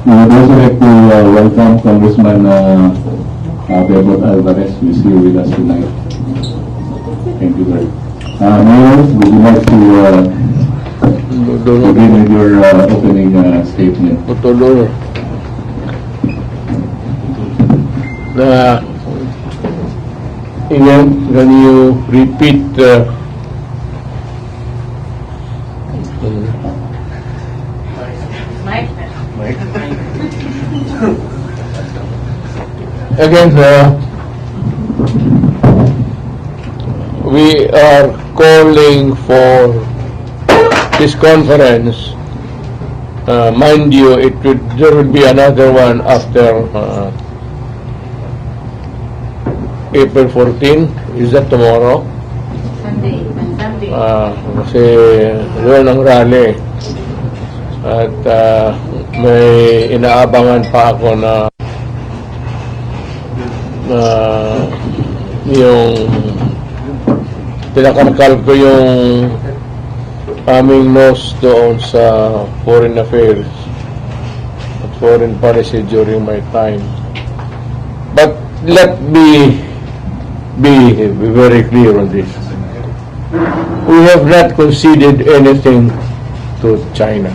We would also like to welcome Congressman Bebot Alvarez, who is here with us tonight. Thank you, sir. Mayor, would you like to begin with your opening statement? Can you repeat again? We are calling for this conference. Mind you, there will be another one after April 14. Is that tomorrow? Sunday. Kasi yun ang rally. At may inaabangan pa ako na yung tinakalkal ko yung aming nose doon sa foreign affairs at foreign policy during my time. But let me be very clear on this. We have not conceded anything to China.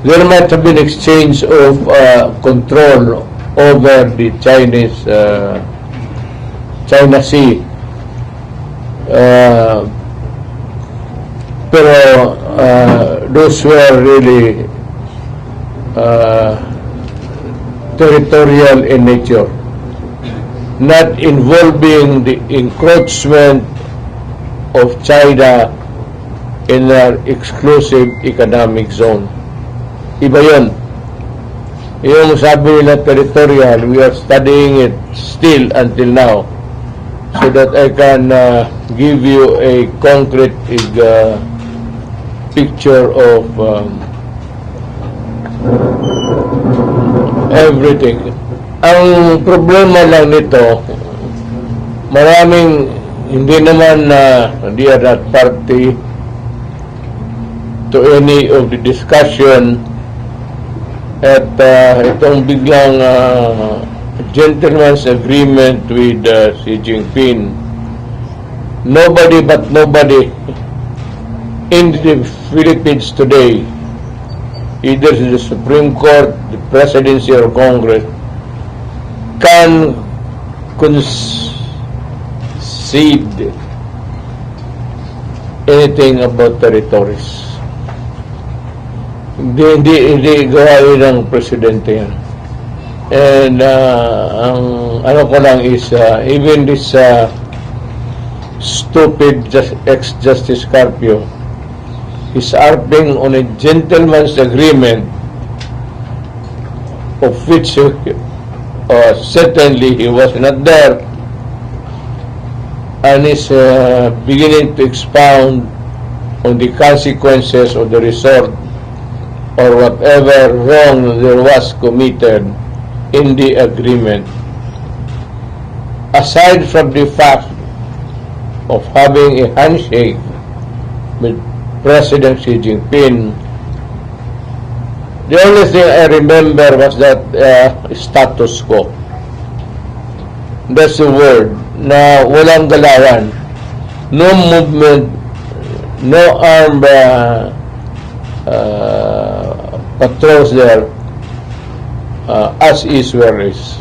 There might have been exchange of control over the Chinese China Sea. Pero those were really territorial in nature, not involving the encroachment of China in their exclusive economic zone. Iba yun. Yung sabi nila territorial, we are studying it still until now so that I can give you a concrete picture of everything. Ang problema lang nito, maraming hindi naman they are not party to any of the discussion at itong biglang gentleman's agreement with Xi Jinping. Nobody but nobody in the Philippines today, either the Supreme Court, the Presidency, or Congress, can concede anything about territories. Hindi gawain ng presidente yan. And ang ano ko lang is even this stupid ex-Justice Carpio is harping on a gentleman's agreement of which certainly he was not there, and is beginning to expound on the consequences of the resort or whatever wrong there was committed in the agreement. Aside from the fact of having a handshake with President Xi Jinping, the only thing I remember was that status quo. That's the word, na walang galawan, no movement, no armed patrols there, as is where is,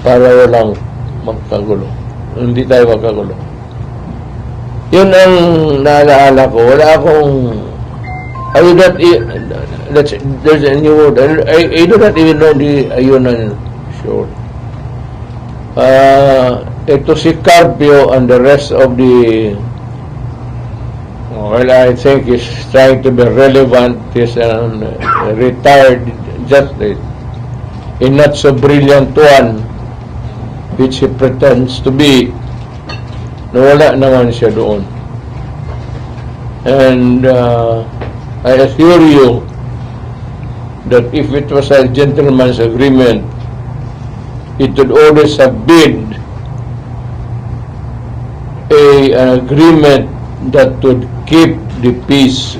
para walang magkagulo, hindi tayo magkagulo. Yun ang naalaala ko. Wala akong I do not there's a new word. I do not even know the ayunan sure. Ito si Carpio and the rest of the well, I think he's trying to be relevant. He's a retired justice, a not so brilliant one, which he pretends to be. Nawala naman siya doon. And I assure you that if it was a gentleman's agreement, it would always have been an agreement that would keep the peace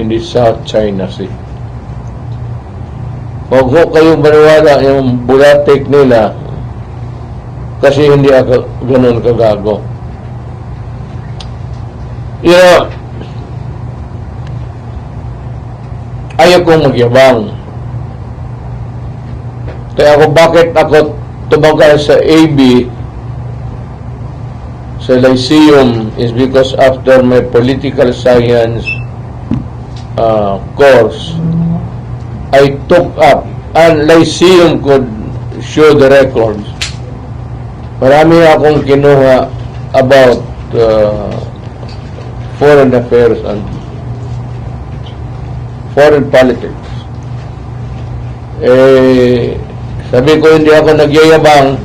in the South China Sea. Huwag ho kayong maniwala yung bulatik nila kasi hindi ako ganun kagago. You know, ayaw kong magyabang. Kaya ako, bakit ako tumagal sa AB, sa Lyceum, is because after my political science course, I took up, and Lyceum could show the records. Marami akong kinuha about foreign affairs and foreign politics. Sabi ko, hindi ako nagyayabang.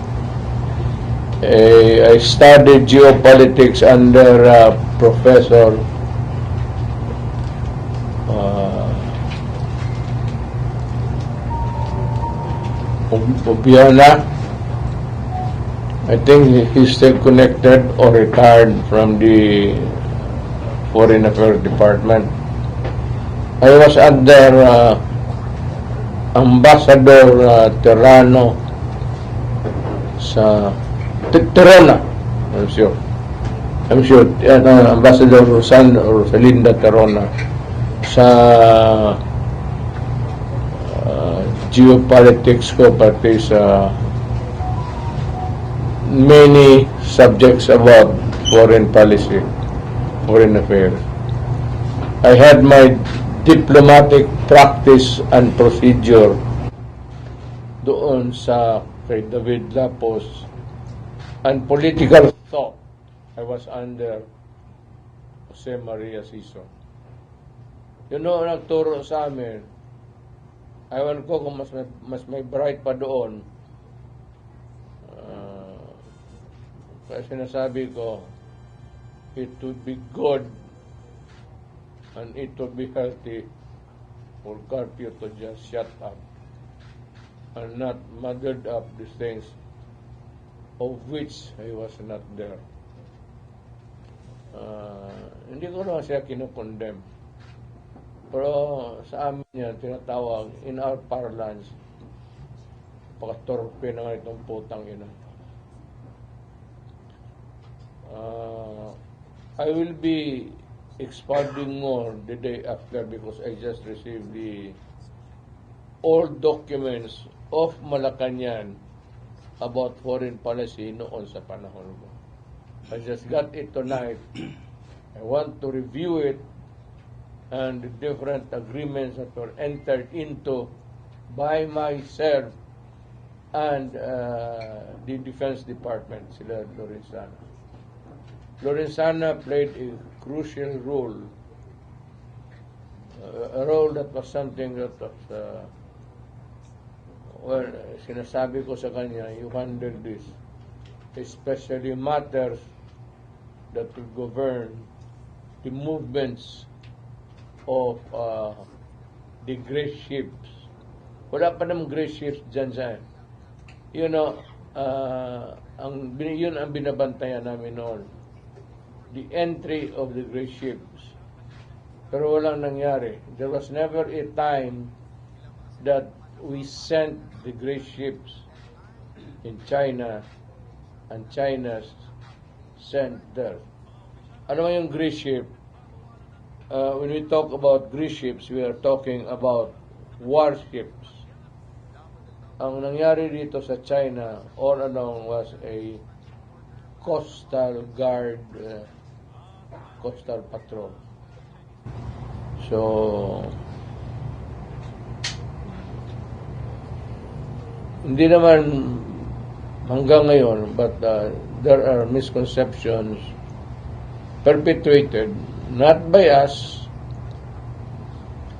I studied geopolitics under Professor Obiana. I think he's still connected or retired from the Foreign Affairs Department. I was under Ambassador Terrano sa Terona, I'm sure Ambassador Rosalinda Terona sa geopolitics ko, pati sa many subjects about foreign policy, foreign affairs. I had my diplomatic practice and procedure doon sa kay David Lapos, and political thought I was under Jose Maria Sison. You know, nagturo sa amin, ewan ko kung mas may bright pa doon. Kaya sinasabi ko, it would be good and it would be healthy for Carpio to just shut up and not muddled up the things of which I was not there. Hindi ko naman siya kinukondemn. Pero sa amin yan, tinatawag, in our parlance, pakatorpe na nga itong putang ina. I will be expounding more the day after because I just received the old documents of Malacanang about foreign policy noon sa panahon ko. I just got it tonight. I want to review it and the different agreements that were entered into by myself and the Defense Department, sila Lorenzana. Lorenzana played a crucial role, a role that was something that was, well, sinasabi ko sa kanya, you handle this, especially matters that will govern the movements of the gray ships. Wala pa namang gray ships dyan sa, you know, yun ang binabantayan namin noon, the entry of the gray ships. Pero walang nangyari. There was never a time that we sent the gray ships in China and China sent there. Ano yung gray ship? When we talk about gray ships, we are talking about warships. Ang nangyari dito sa China all along was a coastal guard, coastal patrol. So, hindi naman hanggang ngayon, but there are misconceptions perpetuated not by us.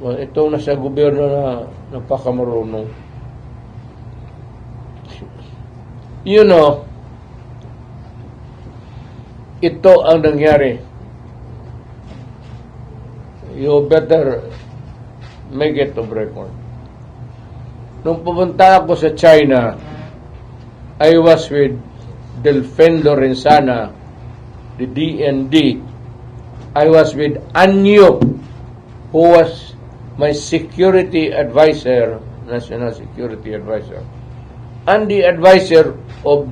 Well, itong nasa gobyerno na napakamarunong. You know, ito ang nangyari. You better make it of record. Nung pumunta ako sa China, I was with Delfin Lorenzana, the DND. I was with Anyo, who was my security advisor National Security Advisor. And the advisor of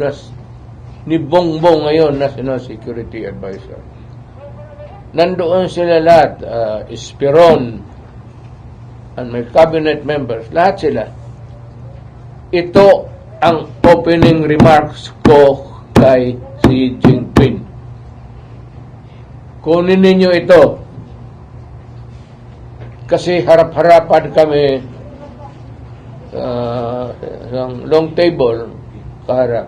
ni Bongbong ngayon, National Security Advisor. Nandoon sila lahat, Esperon, and my cabinet members, lahat sila. Ito ang opening remarks ko kay Xi Jinping. Kunin ninyo ito. Kasi harap-harapan kami ng long table kaharap.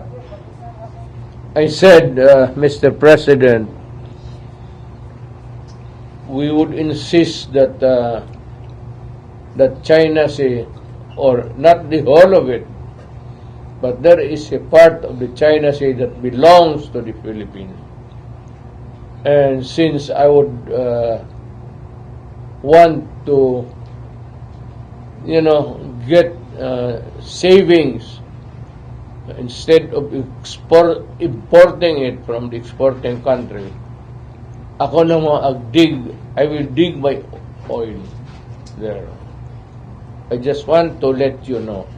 I said, Mr. President, we would insist that China Sea, or not the whole of it, but there is a part of the China Sea that belongs to the Philippines. And since I would want to, get savings instead of importing it from the exporting country, ako naman I will dig my oil there. I just want to let you know.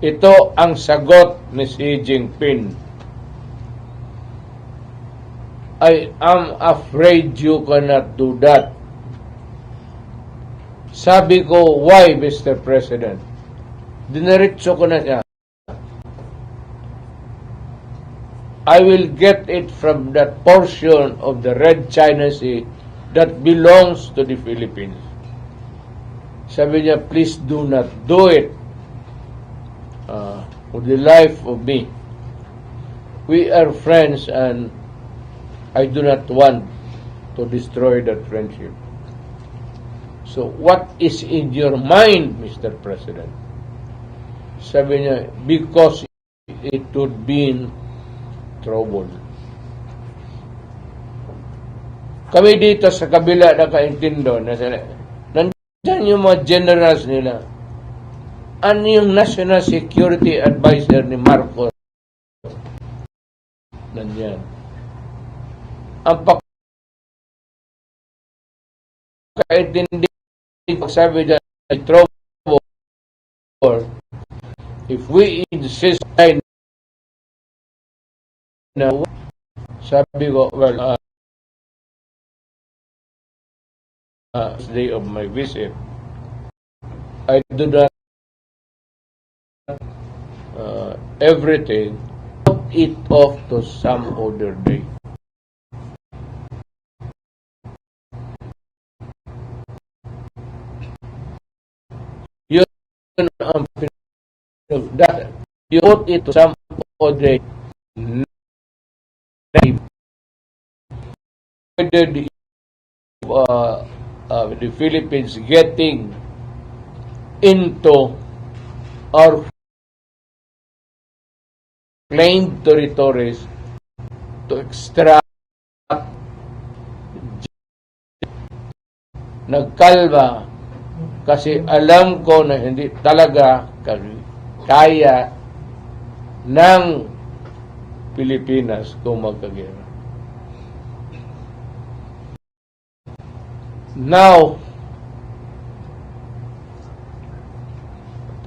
Ito ang sagot ni Xi Jinping. I am afraid you cannot do that. Sabi ko, why, Mr. President? Diniretso ko na siya. I will get it from that portion of the Red China Sea that belongs to the Philippines. Sabi niya, please do not do it for the life of me. We are friends and I do not want to destroy that friendship. So, what is in your mind, Mr. President? Sabi niya, because it would be in trouble. Kami dito sa kabila nakaintindo na sila. Nandyan yung mga generals nila. Ano yung National Security Advisor ni Marcos? Nandyan. Ang pagkaintindi, sabi dyan, trouble, if we insist na, sabi ko, well, day of my visit, I do that everything, put it off to some other day. Yun ang that you put it to some other day. Whether the Philippines getting into our claimed territories to extract, nagkalma kasi alam ko na hindi talaga kaya ng Pilipinas kung magkagera. Now,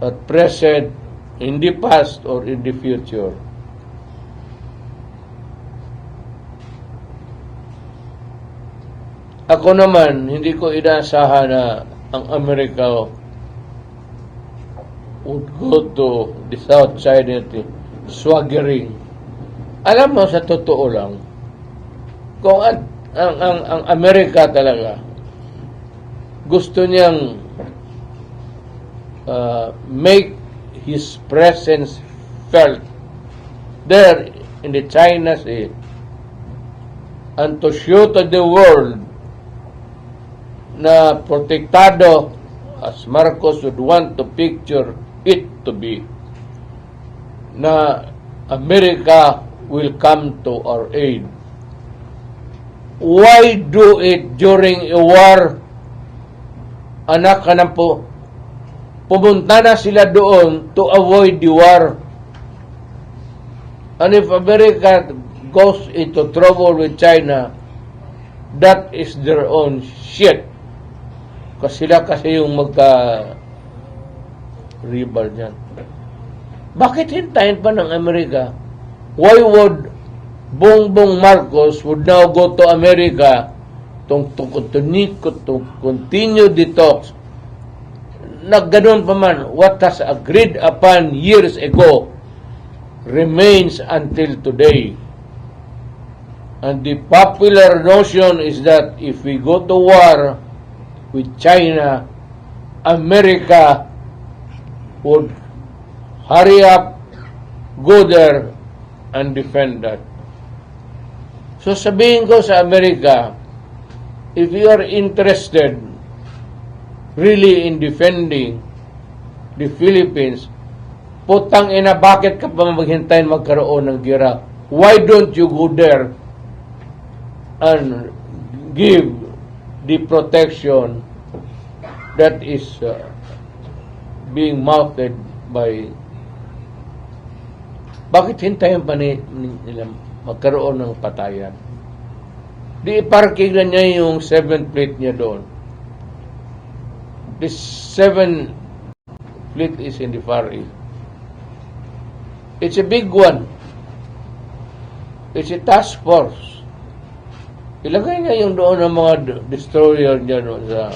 at present, in the past or in the future, ako naman, hindi ko inaasahan na ang Amerika would go to the South China Sea swaggering. Alam mo, sa totoo lang, kung ang Amerika talaga gusto niyang make his presence felt there in the China Sea and to show to the world na protektado as Marcos would want to picture it to be, na America will come to our aid. Why do it during a war? Anak ka na po, pumunta na sila doon to avoid the war. And if America goes into trouble with China, that is their own shit. Kasi sila kasi yung rival niyan. Bakit hintayin pa ng Amerika? Why would Bongbong Marcos would now go to America to continue the talks? Nagganon pa man, what has agreed upon years ago remains until today. And the popular notion is that if we go to war with China, America would hurry up, go there, and defend that. So sabihin ko sa Amerika, if you are interested really in defending the Philippines, putang ina, bakit ka pa maghintayin magkaroon ng gera? Why don't you go there and give the protection that is being mounted by... Bakit hintayin pa nila magkaroon ng patayan? Di iparking na niya yung 7th fleet niya doon. The 7th fleet is in the Far East. It's a big one. It's a task force. Ilagay niya yung doon ng mga destroyer niya doon sa...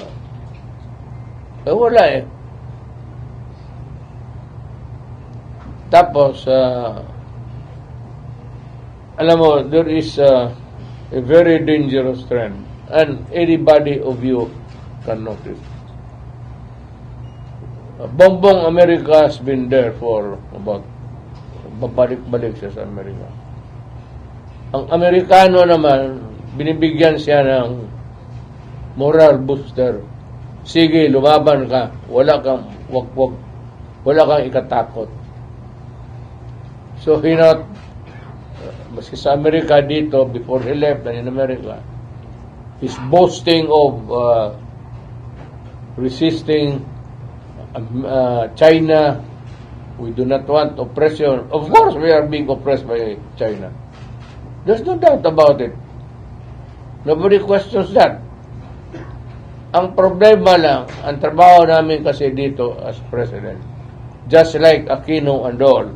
wala eh. Tapos, alam mo, there is a very dangerous trend. And anybody of you can notice. Bongbong America has been there for about babalik-balik siya sa Amerika. Ang Amerikano naman, binibigyan siya ng moral booster. Sige, lumaban ka. Wala kang wag-wag. Wala kang ikatakot. So, maski sa Amerika dito, before he left in America, he's boasting of resisting China. We do not want oppression. Of course, we are being oppressed by China. There's no doubt about it. Nobody questions that. Ang problema lang, ang trabaho namin kasi dito as president, just like Aquino and all,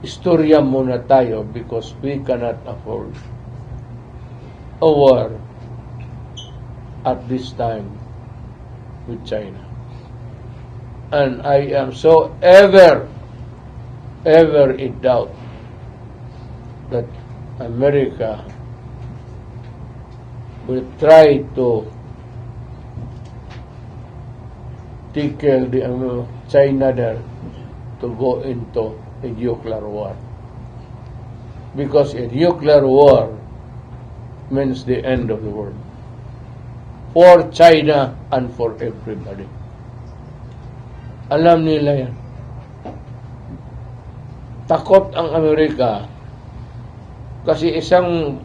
istorya muna tayo because we cannot afford a war at this time with China. And I am so ever in doubt that America will try to tickle the China there to go into a nuclear war. Because a nuclear war means the end of the world. For China and for everybody. Alam nila yan. Takot ang Amerika kasi isang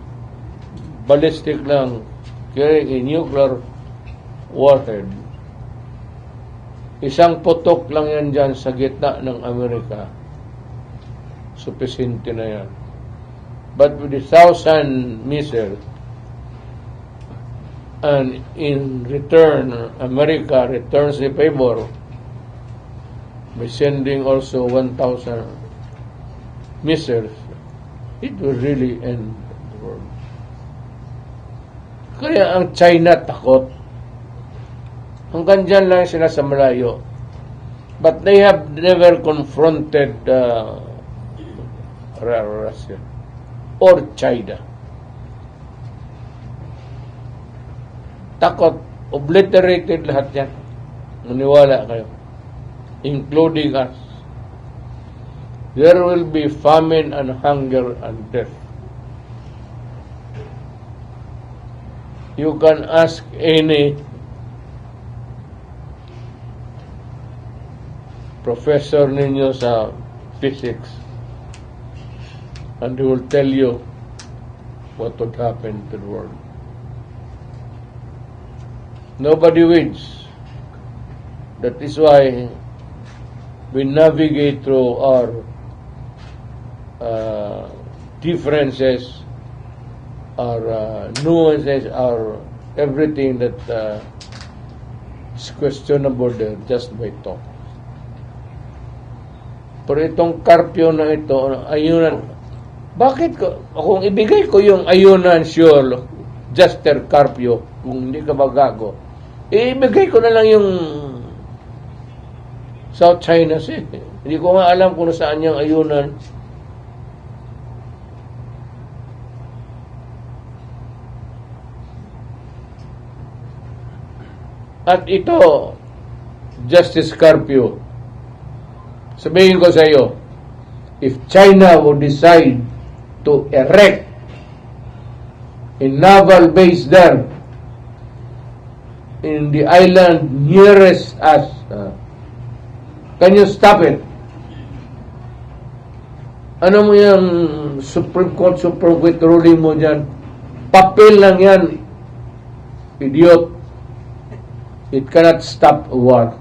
ballistic lang carrying a nuclear warhead. Isang putok lang yan dyan sa gitna ng Amerika. Sufficiente na yan. But with 1,000 missiles, and in return, America returns the favor by sending also 1,000 missiles, it will really end the world. Kaya ang China takot. Hanggang dyan lang sila sa malayo. But they have never confronted Russia or China. Takot. Obliterated lahat yan. Maniwala kayo. Including us. There will be famine and hunger and death. You can ask any professor ninyo sa physics and he will tell you what would happen to the world. Nobody wins. That is why we navigate through our differences, our nuances, our everything that is questionable there just by talk. Pero itong karpyo na ito, ayunan, bakit ko, kung ibigay ko yung ayunan sure, Juster Carpio, kung hindi ka magago, ibigay ko na lang yung South China Sea. Hindi ko nga alam kung saan yung ayunan. At ito, Justice Carpio, sabihin ko sa iyo, if China would decide to erect a naval base there in the island nearest us, can you stop it? Ano mo yung Supreme Court, Supreme Court ruling mo dyan? Papel lang yan, idiot. It cannot stop a war.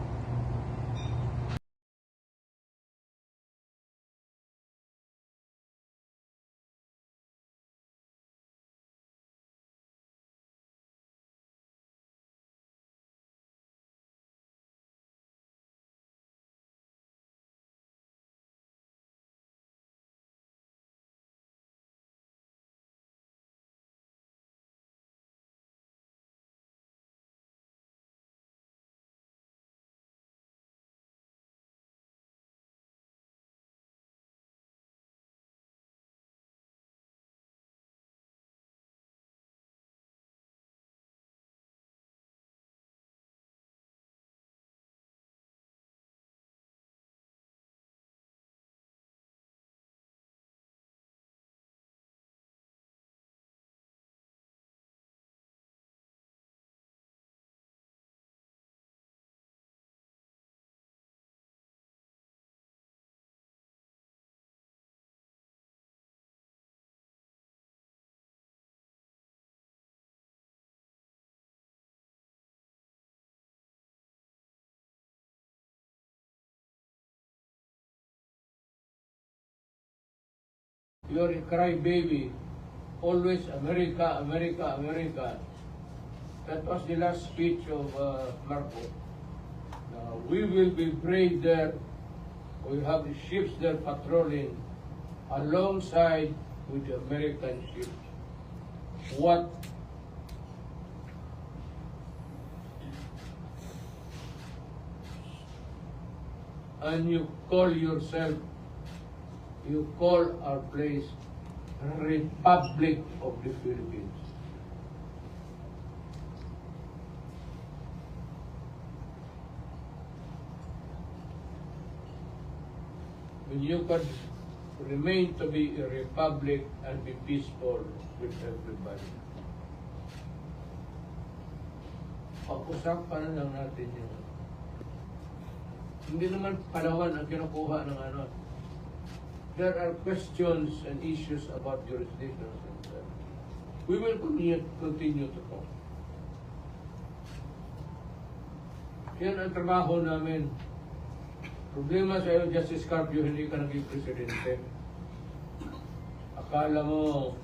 You're a crybaby. Always America, America, America. That was the last speech of Marco. We will be brave there. We have the ships there patrolling alongside with the American ships. What? And you call yourself, you call our place Republic of the Philippines. When you could remain to be a republic and be peaceful with everybody. Pag-usapan na lang natin yun. Hindi naman Palawan ang kinukuha ng ano. There are questions and issues about jurisdictions. We will continue to talk. Yan ang trabaho namin. Problema sa iyo, Justice Carpio, hindi ka naging presidente. Akala mo,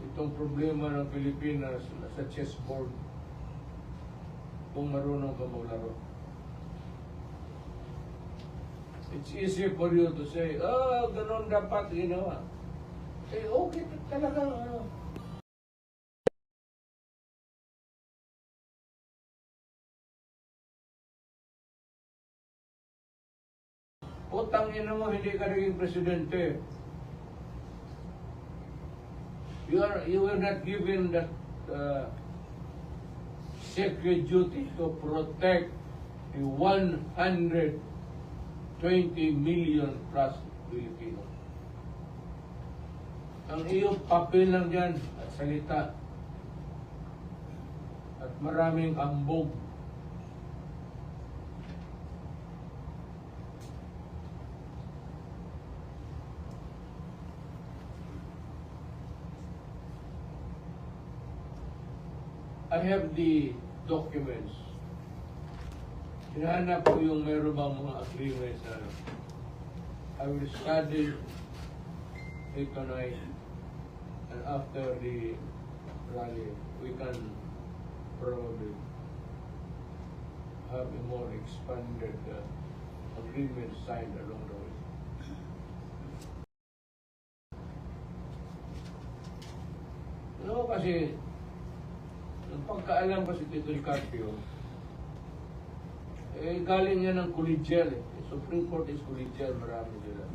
itong problema ng Pilipinas sa chessboard, kung marunong ka maglaro. It's easy for you to say, ganun dapat ginawa. Eh, okay, talagang ano. Utang ina mo, hindi ka naging presidente. You were not given that sacred duty to protect the 120 million plus Filipinos. Ang iyong papel lang dyan at salita at maraming ambog. I have the documents. Hinahanap ko yung meron bang mga agreements na I will study it tonight, and after the rally we can probably have a more expanded agreements signed along the way. No, kasi ang pagkaalam ko si Tito Carpio, galing yan ng collegial eh. Supreme Court is collegial, marami sila.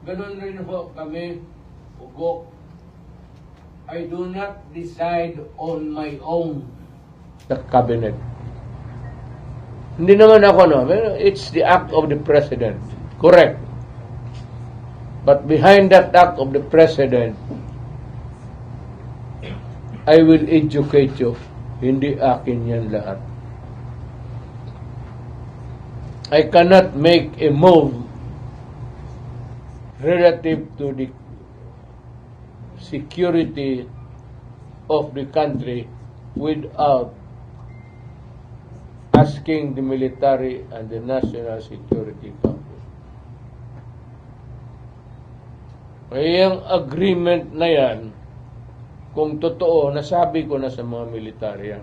Ganon rin po kami, ugok. I do not decide on my own. The cabinet. Hindi naman ako, no. It's the act of the President. Correct. But behind that act of the President, I will educate you. Hindi akin yan lahat. I cannot make a move relative to the security of the country without asking the military and the National Security Council. Kaya yung agreement na yan, kung totoo, nasabi ko na sa mga military yan,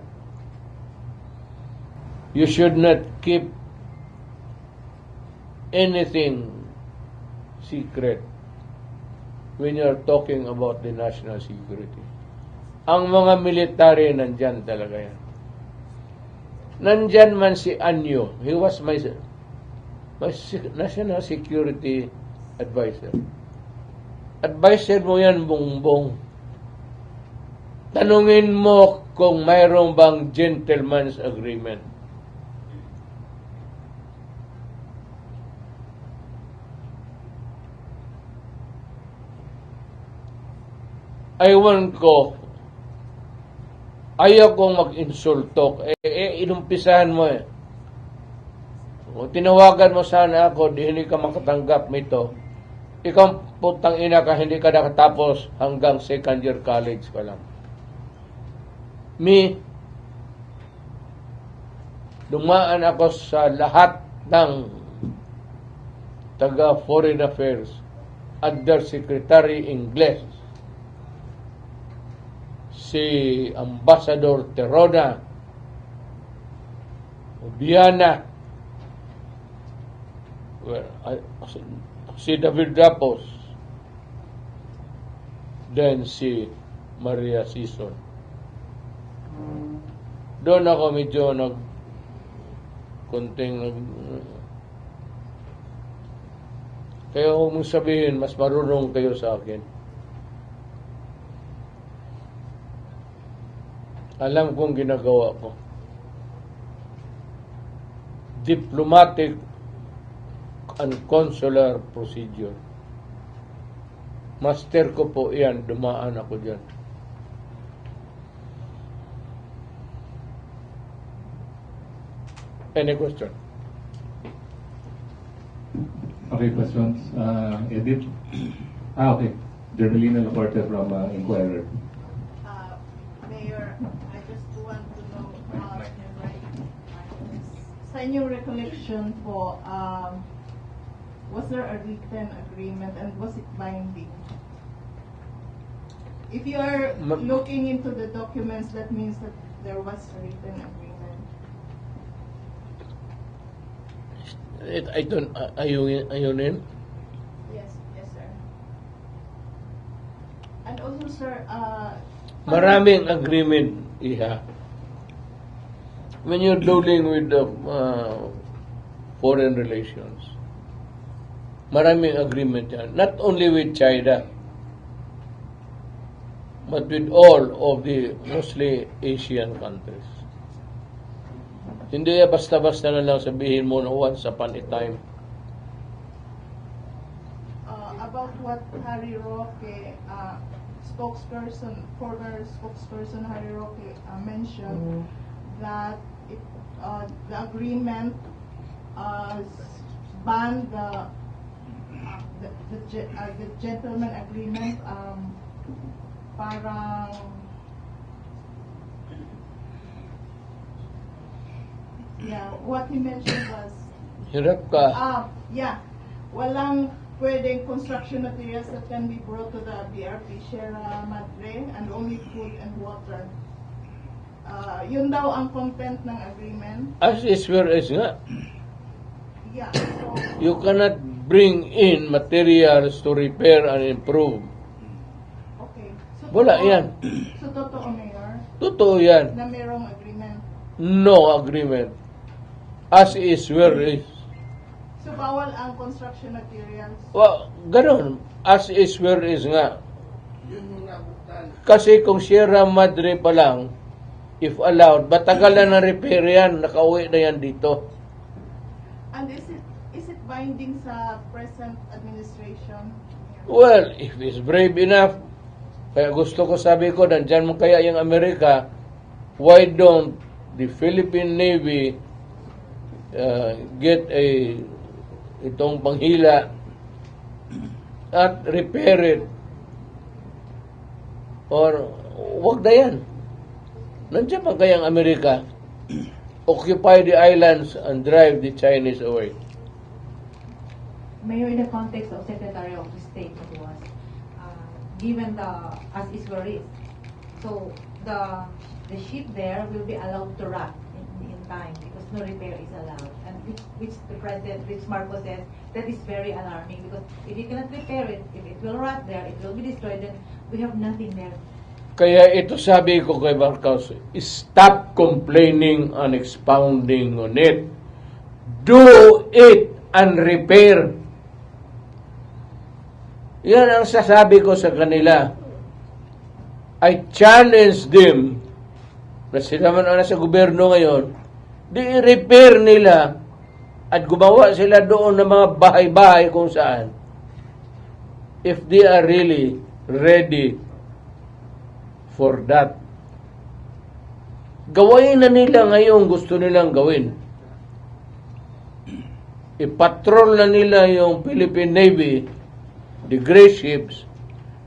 you should not keep anything secret when you're talking about the national security. Ang mga military nandyan talaga yan. Nandyan man si Anyo, he was my national security advisor. Advisor mo yan, Bongbong. Tanungin mo kung mayroong bang gentleman's agreement. Aywan ko, ayaw kong mag-insulto. Inumpisahan mo eh. Kung tinawagan mo sana ako, di hindi ka makatanggap nito. Ikaw putang ina ka, hindi ka nakatapos hanggang second year college ka lang. Dumaan ako sa lahat ng taga Foreign Affairs, Undersecretary Ingles, si Ambassador Terona, Obiana, si David Rapos, then si Maria Sison. Doon ako medyo kaya huwag mong sabihin, mas marunong kayo sa akin. Alam kong ginagawa ko. Diplomatic and consular procedure. Master ko po yan, dumaan ako dyan. Any question? Okay, questions? Edith? Okay. Journalina Laporte from Inquirer. Mayor, I just want to know, sa inyong recollection po, was there a written agreement and was it binding? If you are looking into the documents, that means that there was a written agreement. Ayunin? Yes, sir. And also, sir, Maraming agreement, Iha. When you're dealing with the foreign relations, maraming agreement yan. Not only with China, but with all of the mostly Asian countries. Hindi basta-basta na lang sabihin mo na once upon a time. About what Harry Roque, former spokesperson Harry Roque mentioned, that the agreement banned the gentleman agreement, parang what he mentioned was Hirap ka. walang pwedeng construction materials that can be brought to the BRP Sierra Madre and only food and water. Yun daw ang content ng agreement. As is where is nga. Yeah, so, You cannot bring in materials to repair and improve. okay. So, Wala yan. So, totoo, Mayor, Totoo yan. na mayroong agreement. No agreement. As is, where is. So, bawal ang construction materials. Well, ganun. As is, where is nga. Kasi kung Sierra Madre pa lang, if allowed, matagal na repair yan, nakauwi na yan dito. And is it binding sa present administration? Well, if it's brave enough, kaya gusto ko sabi ko, nandyan mo kaya yung Amerika, why don't the Philippine Navy get itong panghila at repair it? Or, wag na yan. Nandiyan pa kayang Amerika, occupy the islands and drive the Chinese away. Mayor, in the context of Secretary of State that was, given the as is where is, so the ship there will be allowed to rot in time because no repair is allowed, and which the President, which Marcos says, that is very alarming because if you cannot repair it, if it will rot there, it will be destroyed, then we have nothing there. Kaya ito sabi ko kay Marcos, stop complaining and expounding on it. Do it and repair. Yan ang sasabi ko sa kanila. I challenge them na sila man ang nasa gobyerno ngayon, di i-repair nila at gumawa sila doon ng mga bahay-bahay kung saan. If they are really ready for that. Gawain na nila ngayon gusto nilang gawin. I-patrol na nila yung Philippine Navy, the gray ships,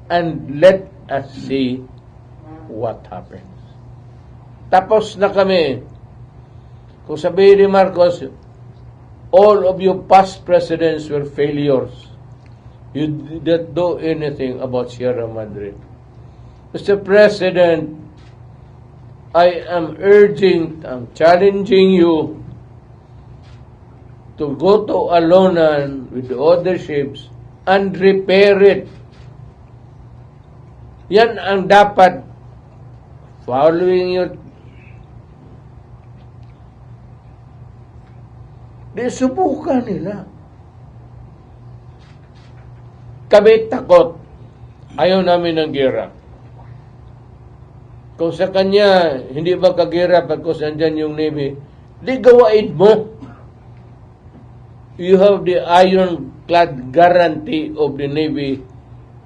and let us see what happens. Tapos na kami. Kung sabihin ni Marcos, all of you past presidents were failures. You didn't do anything about Sierra Madre. Mr. President, I am challenging you to go to Alonan with the other ships and repair it. Yan ang dapat following your subukan nila. Kami takot. Ayaw namin ng gera. Kung sa kanya, hindi ba kagera pagkos andyan yung Navy, di gawain mo. You have the ironclad guarantee of the Navy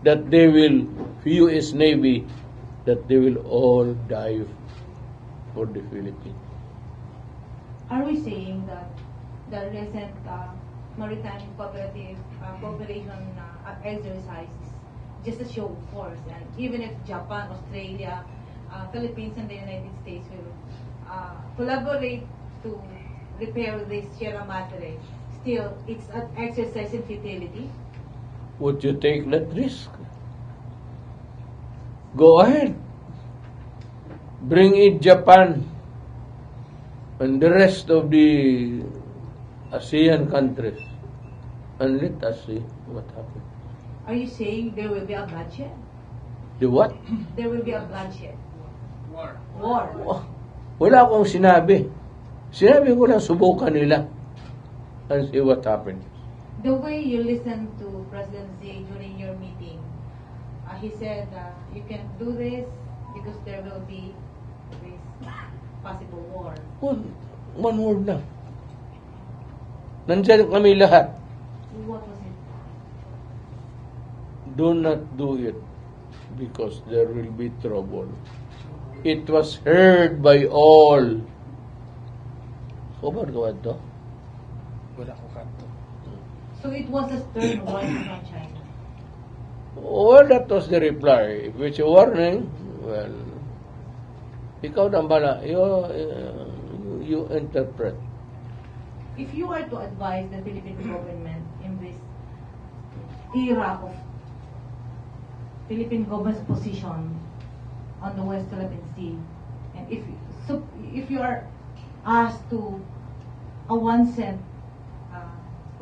that they will, US Navy, that they will all die for the Philippines. Are we saying that the recent maritime cooperative cooperation exercise is just a show of force, and even if Japan, Australia, Philippines, and the United States will collaborate to repair the Sierra Madre, still it's an exercise in futility? Would you take that risk? Go ahead. Bring in Japan and the rest of the ASEAN countries and let us see what happens. Are you saying there will be a bloodshed? The what? There will be a bloodshed. War. Wala akong sinabi. Sinabi ko lang subukan nila and see what happens. The way you listened to President Xi during your meeting, he said you can do this because there will be this possible war. One word lang. Nandyan kami lahat. What was it? Do not do it because there will be trouble. It was heard by all. Sobar gawa to? Wala ko kanto. So it was a stern warning from China. Well, that was the reply. Which warning? Well, ikaw na bala. You interpret. If you are to advise the Philippine government in this era of Philippine government's position on the West Philippine Sea, and if you are asked to a 1 cent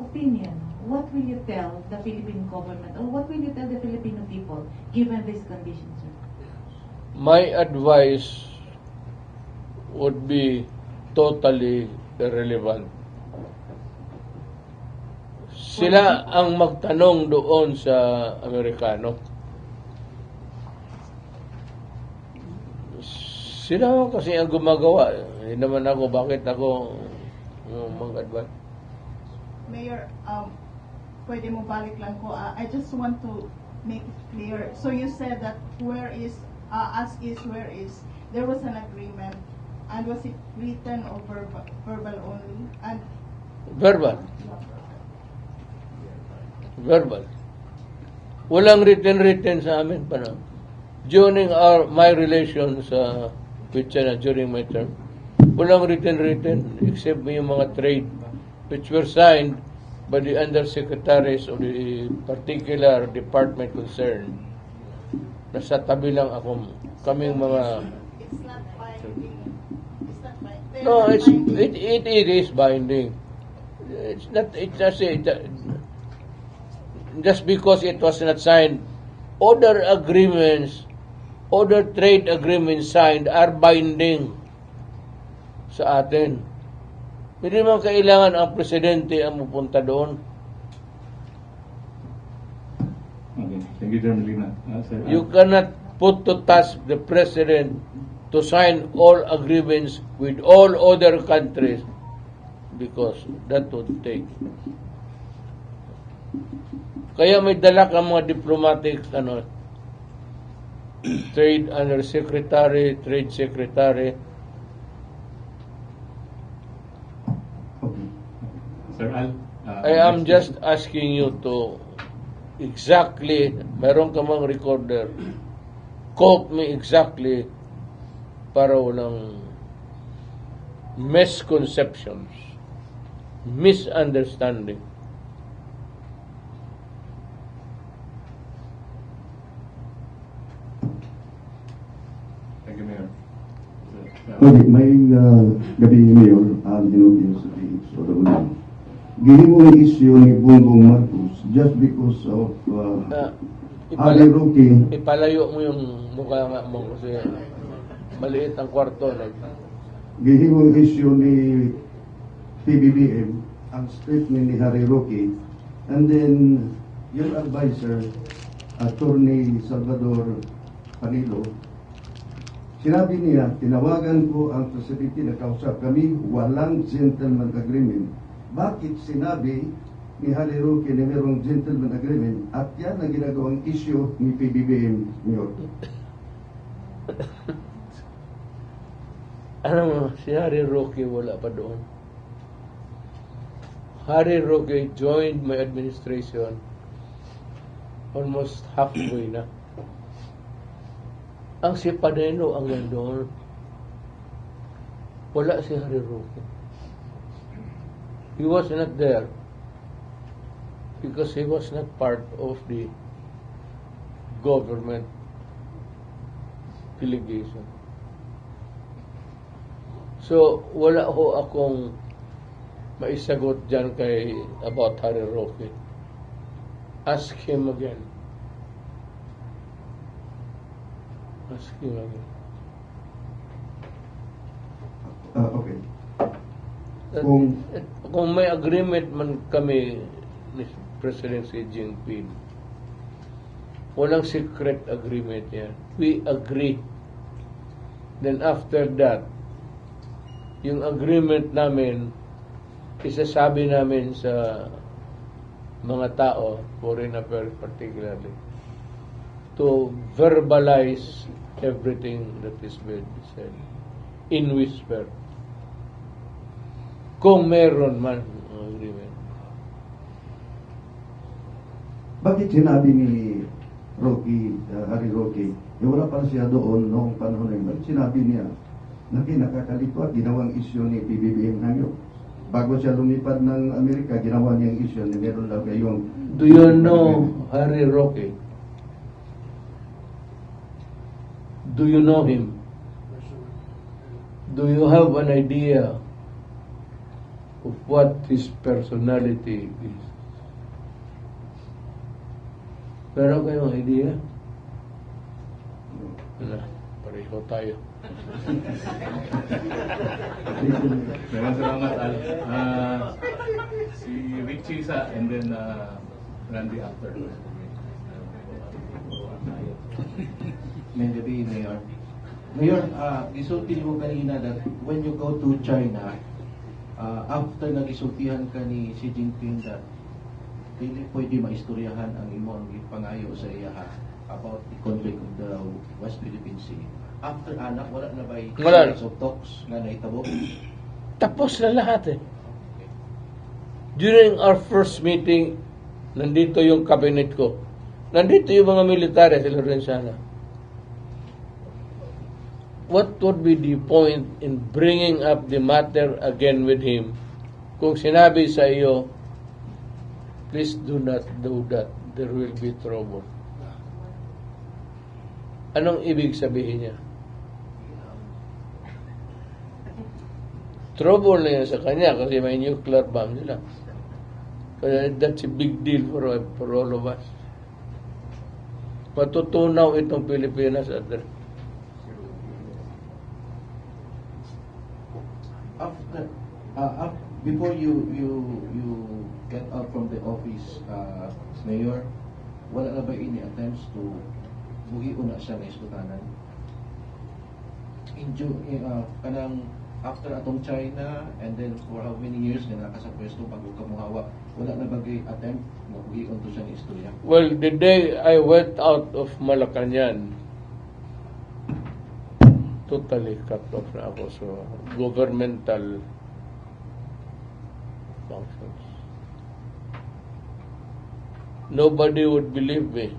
opinion, what will you tell the Philippine government or what will you tell the Filipino people given these conditions, sir? My advice would be totally irrelevant. Sila ang magtanong doon sa Amerikano. Sila kasi ang gumagawa. Hindi naman ako, bakit ako mag-advise? Mayor, pwede mo balik lang ko. I just want to make it clear. So you said that where is, as is, where is, there was an agreement, and was it written or verbal only? And Verbal. Verbal. Walang written sa amin pa na. During my relations with China during my term, walang written except yung mga trade which were signed by the undersecretaries of the particular department concerned. Nasa tabi lang ako, kaming mga... it's not binding. It's not binding. No, it is binding. It's not, just because it was not signed, other trade agreements signed are binding sa atin. Hindi man kailangan ang presidente ang pupunta doon. Okay. Thank you, Chairman Lina. Sir, You cannot put to task the president to sign all agreements with all other countries because that would take. Kaya may dala kang mga diplomatic trade undersecretary, trade secretary. okay. Sir Al, I am just asking you to exactly, meron ka mang recorder, quote me exactly para walang misconceptions, misunderstanding. Thank you, Mayor. Okay, may gabi Mayor, dinugin sa PH o Dagunan. Gihimo ang issue ni Bongbong Marcos just because of Ali Roque. Ipalayo mo yung mukha nga mo kasi maliit ang kwarto. Gihimo ang issue ni PBBM, ang statement ni Harry Roque, and then your advisor, Attorney Salvador Panilo, sinabi niya, tinawagan ko ang presidente na kausap kami, walang gentleman agreement. Bakit sinabi ni Harry Roque na mayroong gentleman agreement at yan ang ginagawang issue ni PBBM, Mayor? Alam mo, si Harry Roque wala pa doon. Harry Roque joined my administration almost halfway na. Ang si Panelo ang nandoon. Wala si Harry Roque. He was not there because he was not part of the government delegation. So, wala ho akong maisagot dyan about Harry Roque. Ask him again. Ask him again. Okay. Kung may agreement man kami ni President Xi Jinping, walang secret agreement yan. We agree. Then after that, yung agreement namin, isasabi namin sa mga tao, foreign affairs particularly, to verbalize everything that is being said in whisper. Kung meron man ang agreement. Bakit sinabi ni Harry Roque, wala pa siya doon noong panahon na yun, bakit sinabi niya na kinakakalito at ginawang issue ni PBBM ngayon? Bago siya lumipad ng Amerika, ginawa niyang issue na meron daw kayong... Do you know Harry Roque? Do you know him? Do you have an idea of what his personality is. Meron kayong idea? Wala, pareho tayo. Maraming salamat, Al. Si Richie sa, and then Randy after. May gabi, Mayor. Mayor, gisulti mo kanina that when you go to China, after nagisultihan ka ni Xi Jinping that dili pwede maistoryahan ang imong pangayo sa iya about the conflict of the West Philippine Sea. After anak, wala na ba Wala. series of talks nga naitabo? Tapos na lahat eh. During our first meeting, nandito yung cabinet ko. Nandito yung mga military sa Lorenzana. What would be the point in bringing up the matter again with him kung sinabi sa iyo, please do not do that, there will be trouble. Anong ibig sabihin niya? Trouble na yan sa kanya kasi may nuclear bomb nila. Kaya that's a big deal for all of us. Matutunaw itong Pilipinas at After, before you get out from the office, Mayor, wala na ba any attempts to buhiun na siya na isputanan? Kanang after atong China, and then for how many years nga naka sa pwesto pag kamuhawa, wala na ba kay attempt na buhiun to siya na istorya? well, the day I went out of Malacanang, totally cut off na ako sa governmental functions. Nobody would believe me.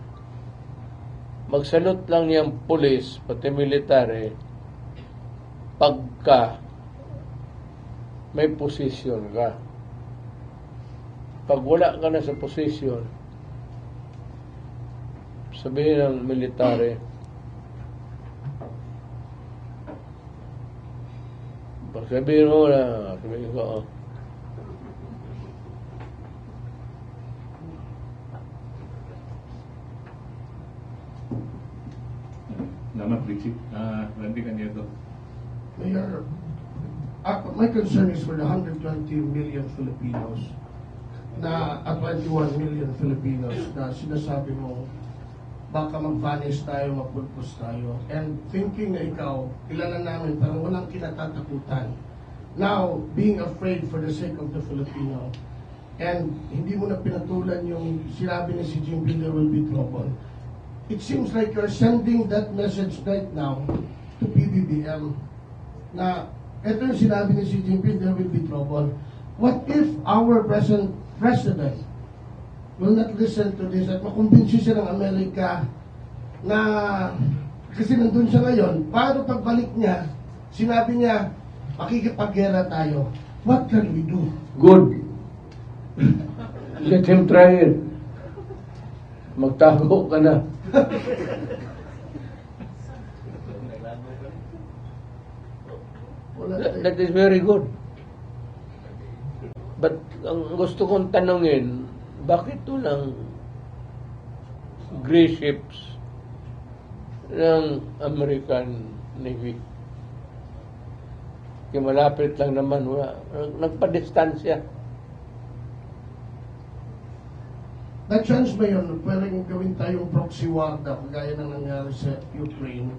Magsalot lang yung police, pati military, pagka may posisyon ka. Pag wala ka na sa posisyon, sabihin ng military, pag sabihin mo na, sabihin ko, Salamat, Richie. Randy Canyedo. Mayor, my concern is for the 120 million Filipinos na 21 million Filipinos na sinasabi mo baka mag-vanish tayo, mapulpos tayo. And thinking na ikaw, kilala namin, parang walang kinatatakutan. Now, being afraid for the sake of the Filipino, and hindi mo na pinatulan yung sinabi ni si Jinping, there will be trouble. It seems like you're sending that message right now to PBBM na ito yung sinabi ni Xi Jinping, there will be trouble. What if our present president will not listen to this at makumbinsi siya ng Amerika na kasi nandun siya ngayon, paano pagbalik niya, sinabi niya, makikipaggera tayo. What can we do? good. Let him try it. Magtago ka na. That is very good. But ang gusto kong tanungin, bakit walang gray ships ng American Navy? Kaya malapit lang naman, wala. Nagpa-distansya. That chance ba yun, pwedeng gawin tayong proxy war na kagaya ng nangyari sa Ukraine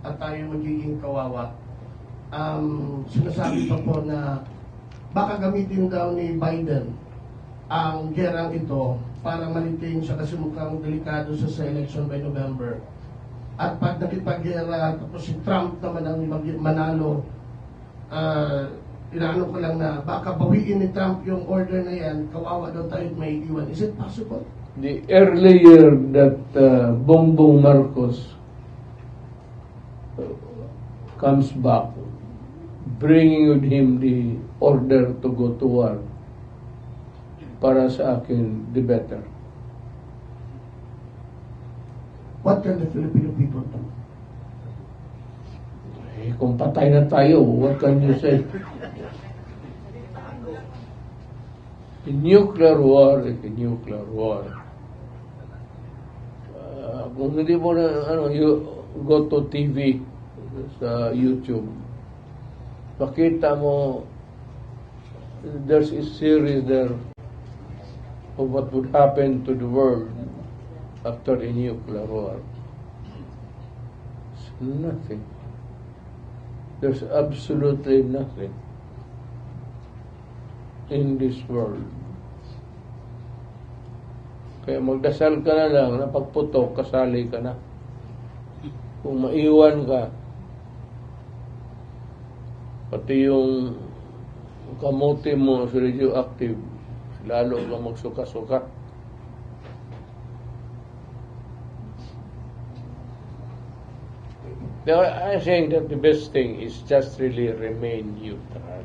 at tayo magiging kawawa. Sinasabi pa po na baka gamitin daw ni Biden ang gerang ito para ma-retain siya kasi mukhang delikado siya sa election by November. At pag nakipag-gera, tapos si Trump naman ang manalo, inaano ko lang na baka bawiin ni Trump yung order na yan, kawawa daw tayo at may iwan. Is it possible? The earlier that Bongbong Marcos comes back, bringing with him the order to go to war, para sa akin, the better. What can the Filipino people do? Eh, kung patay na tayo, what can you say? A nuclear war is a nuclear war. Kung hindi mo na, you go to TV, sa YouTube, makita mo, there's a series there of what would happen to the world after a nuclear war. It's nothing. There's absolutely nothing in this world. Kaya magdasal ka na lang na pagputok, kasali ka na. Kung maiwan ka, pati yung kamote mo sa radioactive, lalo ka magsuka-suka. Now, I'm saying that the best thing is just really remain neutral.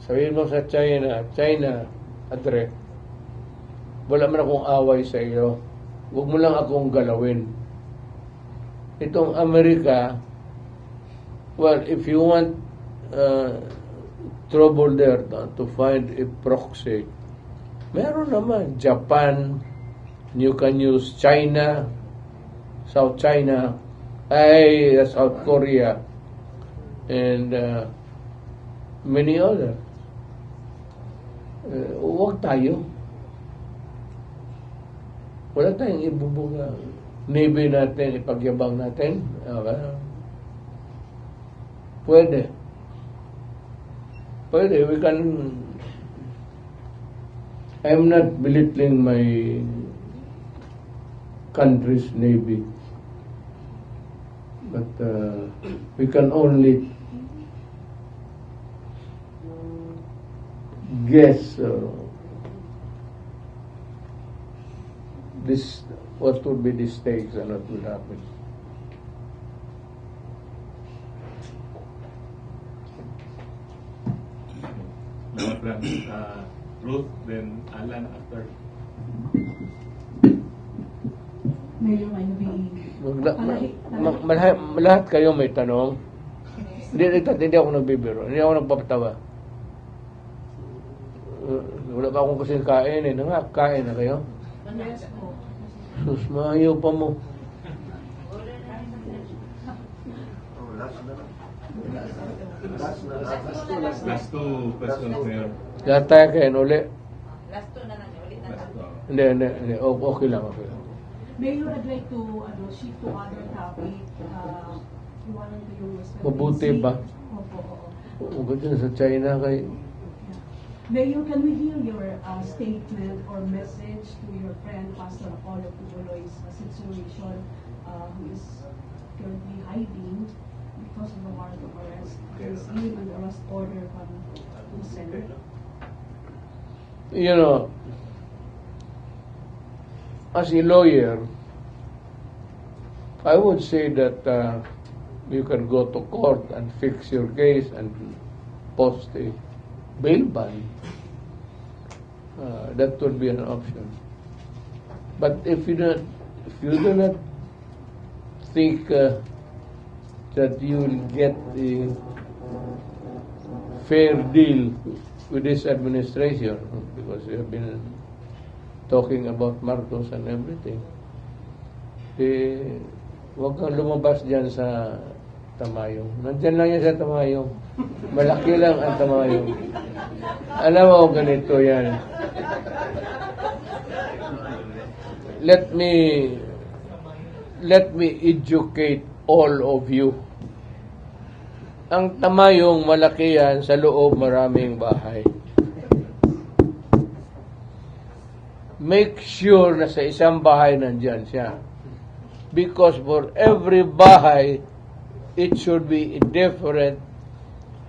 Sabihin mo sa China, Adre, wala man akong away sa iyo. Huwag mo lang akong galawin. Itong Amerika, well, if you want trouble there to find a proxy, meron naman. Japan, you can use China, South China, South Korea, and many other. Huwag tayo. Wala tayong ibubuga. Navy natin, ipagyabang natin. Pwede. We can. I'm not belittling my country's Navy. But we can only guess what would be the stakes and what will happen. Now, friends, Ruth, then Alan after. Mayor, may Lahat kayo may tanong. Hindi ako nagbibiro. Hindi ako nagpapatawa. Wala pa akong kasing kain eh. Kain na kayo? Yes po. Sus, maayaw pa mo. Last two questions, Mayor. Lahat tayo kayo uli. Last two na lang, ulit na lang. Hindi. Okay lang. Mayor, I'd like to shift to other topic. Iwanan ko yung Mabuti ba? Opo. Kung ganyan sa China kay... Mayor, can we hear your statement or message to your friend, Pastor Apollo Pubuloy's situation, who is currently hiding because of the warrant of arrest? He's in an arrest order from the Senate. You know, as a lawyer, I would say that you can go to court and fix your case and post a bail bond. That would be an option. But if you do not think that you will get a fair deal with this administration, because we have been talking about Marcos and everything, huwag kang lumabas dyan sa Tamayong. Nandyan lang yan sa Tamayong. Malaki lang ang Tamayong. Alam mo, ganito yan. Let me educate all of you. Ang Tamayong, malaki yan, sa loob maraming bahay. Make sure na sa isang bahay nandyan siya. Because for every bahay, it should be a different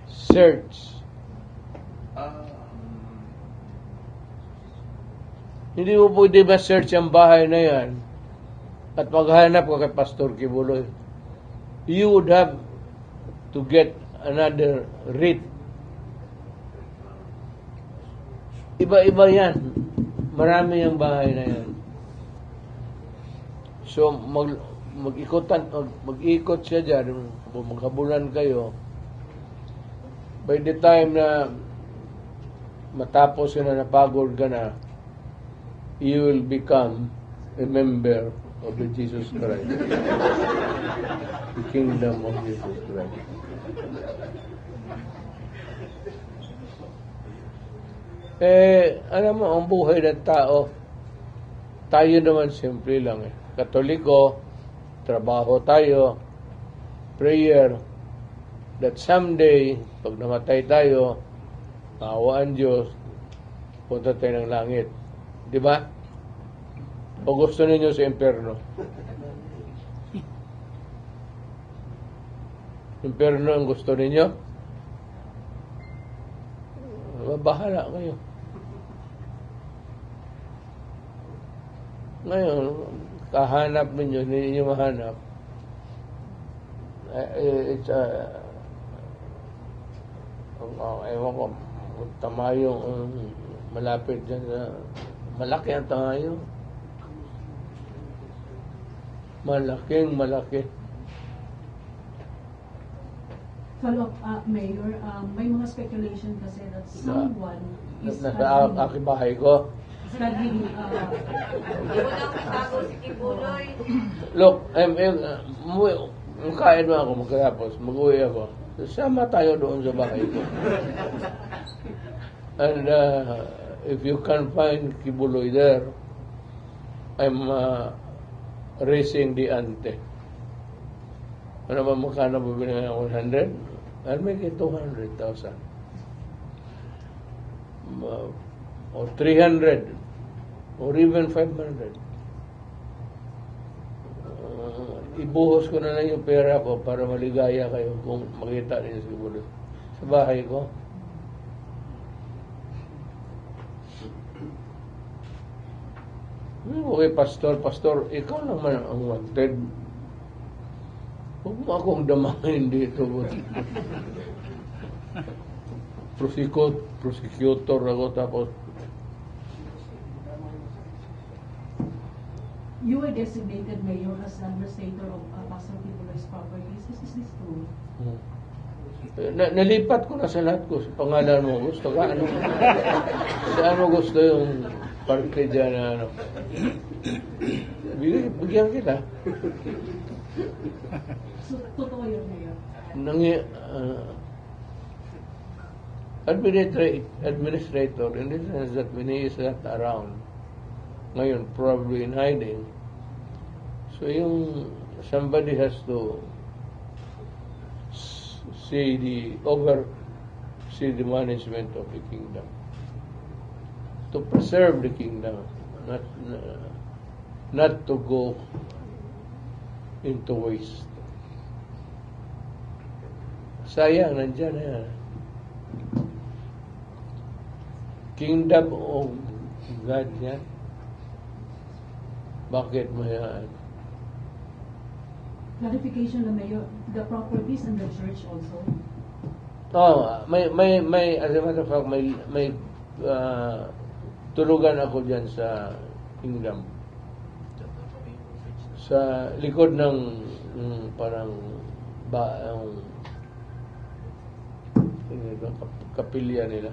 search. Hindi mo pwede ma-search ang bahay na yan at maghanap ka kay Pastor Kibuloy. You would have to get another writ. Iba-iba yan. Marami yung bahay na yan. So, mag-ikot siya dyan, maghabulan kayo. By the time na matapos yun na napagod ka na, you will become a member of the Jesus Christ. The kingdom of Jesus Christ. Alam mo, ang buhay ng tao, tayo naman simple lang eh. Katoliko, trabaho tayo, prayer, that someday, pag namatay tayo, maawaan Diyos, punta tayo ng langit. Di ba? O gusto ninyo sa impyerno? Impyerno ang gusto ninyo? Bahala kayo. Ngayon, kahanap ninyo, hindi ninyo mahanap. It's ewan ko, tamayong malapit dyan sa, malaki ang tamayong. Malaki. Follow-up, Mayor, may mga speculation kasi that someone is nasa aking bahay ko. studying, Hindi mo lang katago si Kibuloy. Look, kain mo ako magkatapos, mag-uwi ako. Sama tayo doon sa bahay ko. And if you can find Kibuloy there, I'm raising the ante. Ano ba magkano bibili ng 100? I'll make it 200,000. Or 300. Or even 500. Ibuhos ko na lang yung pera ko para maligaya kayo kung makita niyo siguro sa bahay ko. Okay, pastor, ikaw naman ang wanted. Huwag mo akong damahin dito. Prosecutor ako tapos you were designated mayor as administrator of Pastor Kibuloy's properties. Is this true? Nalipat ko na sa lahat ko. Sa pangalan mo gusto ka? Ano? Saan mo gusto yung parte dyan na ano? Bigyan kita. So, totoo yun, Mayor? Administrator, in the sense that when he is not around, ngayon, probably in hiding, so yung somebody has to see the management of the kingdom, to preserve the kingdom, not to go into waste. Sayang, nandyan yan. Kingdom of God yan. Bakit mo yan? Clarification na Mayor, the properties and the church also? May as a matter of fact, may tulugan ako dyan sa kingdom. Sa likod ng parang kapilya nila.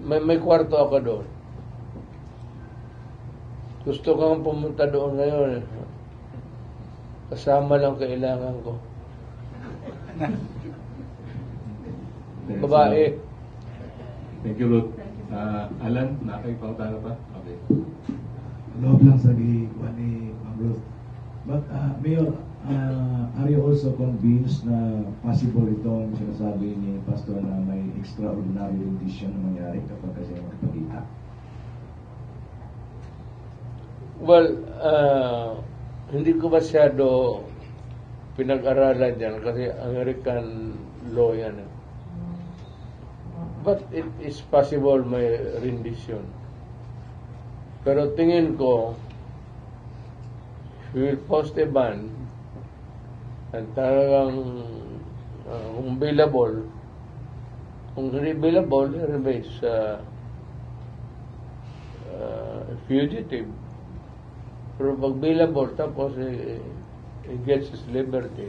May kwarto ako doon. Gusto kang pumunta doon ngayon. Kasama lang kailangan ko. Babae. Thank you, Ruth. Alan, nakikipagtala pa? Okay. Loob lang sa gikuan ni Ma'am Ruth. But, Mayor, are you also convinced na possible itong sinasabi ni Pastor na may extraordinary condition na mangyari kapag kasi magpagita? Well, hindi ko masyado pinag-aralan yan kasi American law yan. But it is possible may rendition. Pero tingin ko, we will post a ban at talagang kung available, kung hindi available, release fugitive. Pero pag available, tapos he gets his liberty.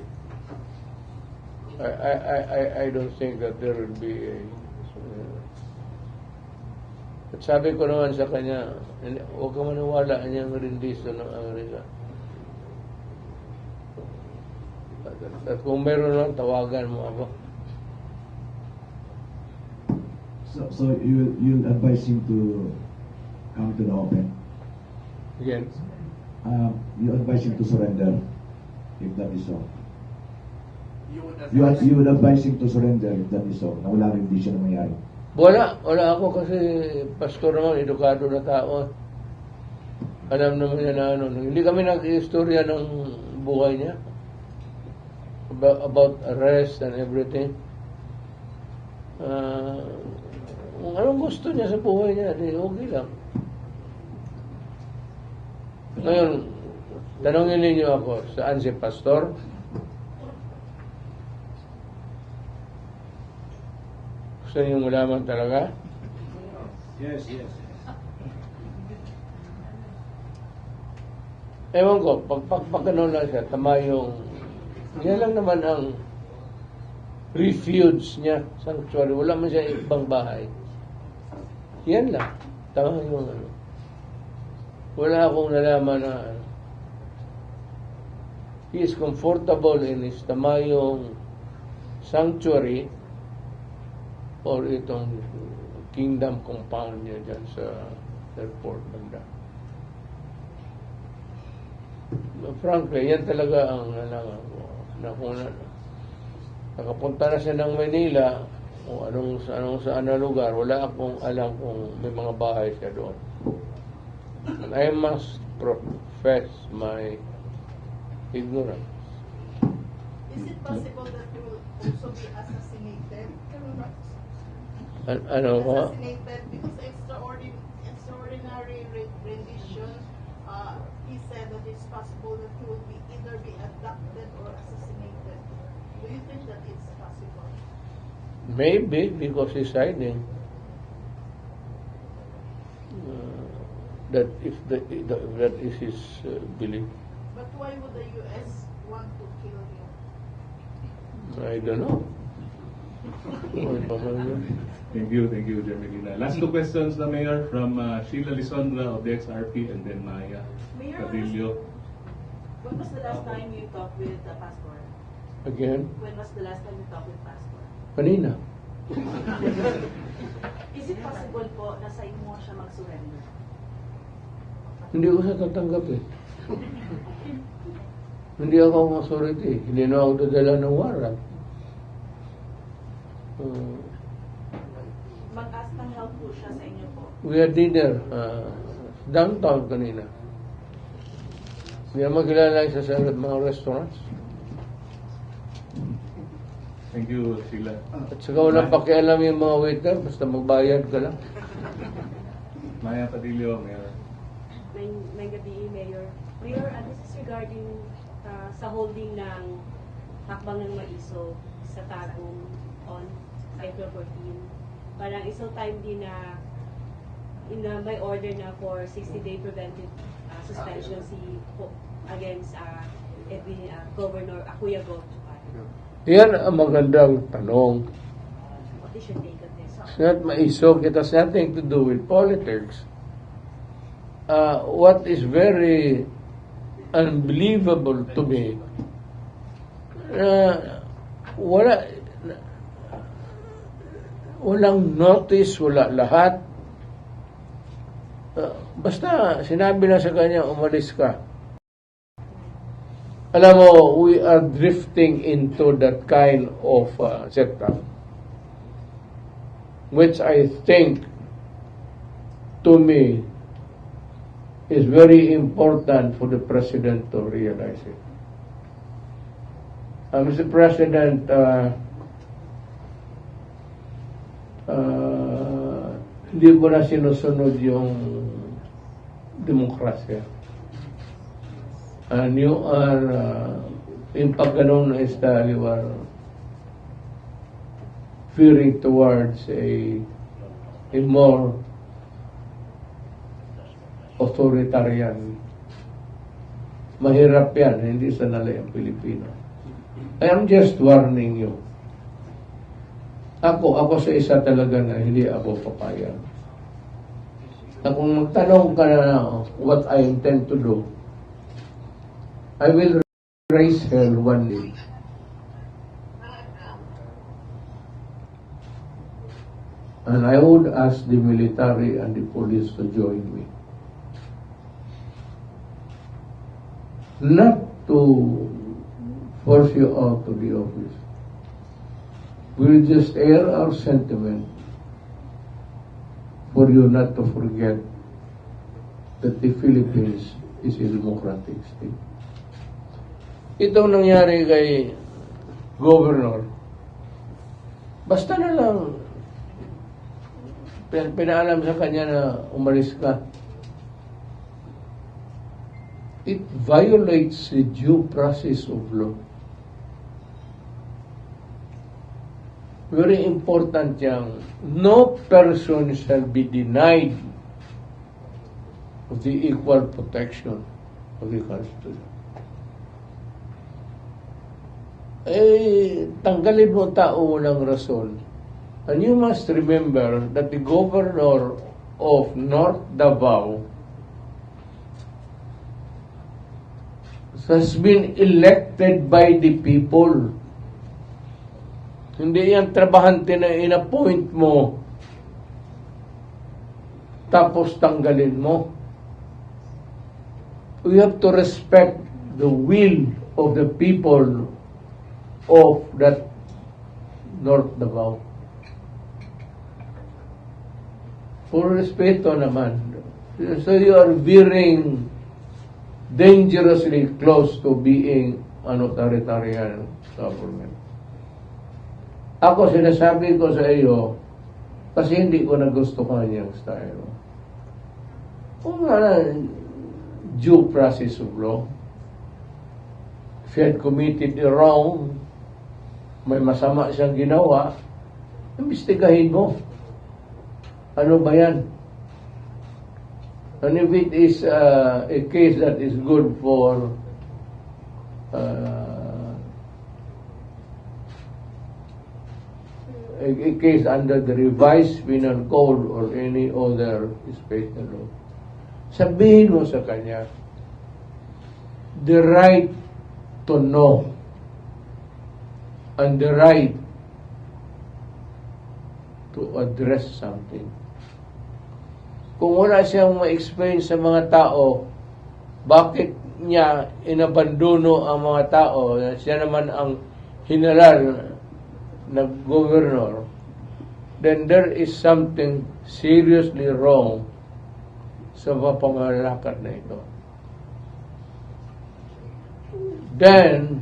I don't think that there will be a At sabi ko naman sa kanya, huwag ka maniwala niyang rendition ng Amerika. At kung meron lang, tawagan mo ako. So you'll advise him to come to the open. Again, You advise him to surrender, if that is so. You would You would advise him to surrender, if that is so, na wala rin siya na mangyari. wala ako kasi pastor naman, edukado na tao. Alam naman niya na ano. Hindi kami nag-istorya ng buhay niya. About arrest and everything. Kung anong gusto niya sa buhay niya, di okay lang. Ngayon, tanongin ninyo ako, saan si pastor? Gusto niyo malaman talaga? Yes. Ewan ko, pag ano lang siya, tama yung, yan lang naman ang refuge niya, sanctuary. Wala man siya ibang bahay. Yan lang. Tama yung ano. Wala akong nalaman na ano. He is comfortable in his tamayong sanctuary or itong kingdom compound niya dyan sa airport banda. Frankly, yan talaga ang nalaman ko. Na kung nakapunta na siya ng Manila o saan na lugar, wala akong alam kung may mga bahay siya doon. And I must profess my ignorance. Is it possible that you will also be assassinated? Ano ko? Assassinated because extraordinary rendition. He said that it's possible that he will either be abducted or assassinated. Do you think that it's possible? Maybe because he's hiding. That is his belief. But why would the U.S. want to kill him? I don't know. Thank you, Jermelina. Last two questions na Mayor from Sheila Lisondra of the XRP and then Maya Cadillo. When was the last time you talked with the pastor? Again? When was the last time you talked with pastor? Kanina. Is it possible po na sa inyo siya mag-surrender? Hindi ko siya tatanggap eh. Hindi ako ang authority. Hindi na ako dadala ng warrant. Mag-ask ng help po siya sa inyo po. We had dinner downtown kanina. Hindi naman kilala siya sa mga restaurants. Thank you, Sheila. At saka walang pakialam yung mga waiter, basta magbayad ka lang. Maya Cadillo, Mayor. May gabi, Mayor. Mayor, this is regarding sa holding ng hakbang ng maiso sa Tagum on April 14. Parang isang time din na may order na for 60-day preventive suspension against Governor Akuya Go. Yan ang magandang tanong. What is your take on this? It's not maiso. It has nothing to do with politics. What is very unbelievable to me, walang notice, wala lahat. Basta sinabi na sa kanya, umalis ka. Alam mo, we are drifting into that kind of setup, which I think, to me, is very important for the President to realize it. Mr. President, hindi mo na sinusunod yung demokrasya. And you are, in pag ganun na style, you are veering towards a more authoritarian. Mahirap yan, hindi sanali ang Pilipino. I am just warning you. Ako sa isa talaga na hindi ako papayag. Na kung magtanong ka na what I intend to do, I will raise hell one day. And I would ask the military and the police to join me. Not to force you out of the office. We'll just air our sentiment for you not to forget that the Philippines is a democratic state. Itong nangyari kay Governor, basta na lang pinaalam sa kanya na umalis ka. It violates the due process of law. Very important yang no person shall be denied of the equal protection of the Constitution. Tanggalin mo tao ng rason. And you must remember that the governor of North Davao has been elected by the people. Hindi yan trabahante na in-appoint mo tapos tanggalin mo. We have to respect the will of the people of that North Davao. Puro respeto naman. So you are veering dangerously close to being an authoritarian government. Ako sinasabi ko sa iyo kasi hindi ko nagustuhan yung style. Kung due process of law, if he had committed a wrong, may masama siyang ginawa, imbestigahin mo. Ano ba yan? And if it is a case that is good for a case under the revised penal code or any other special law, sabihin mo sa kanya the right to know and the right to address something. Kung wala siyang ma-explain sa mga tao bakit niya inabandono ang mga tao, siya naman ang hinalal na governor, then there is something seriously wrong sa mga pangalakad na ito. Then,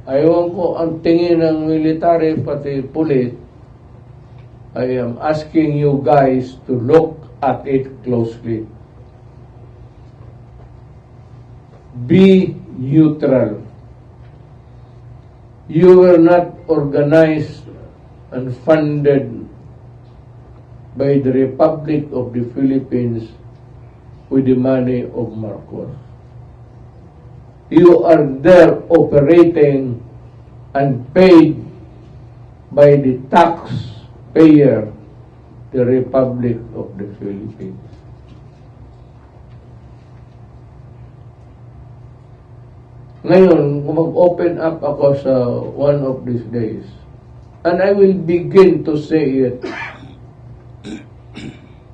ayaw ko ang tingin ng military pati pulit. I am asking you guys to look at it closely. Be neutral. You were not organized and funded by the Republic of the Philippines with the money of Marcos. You are there operating and paid by the taxpayer, the Republic of the Philippines. Ngayon, kung mag-open up ako sa one of these days, and I will begin to say it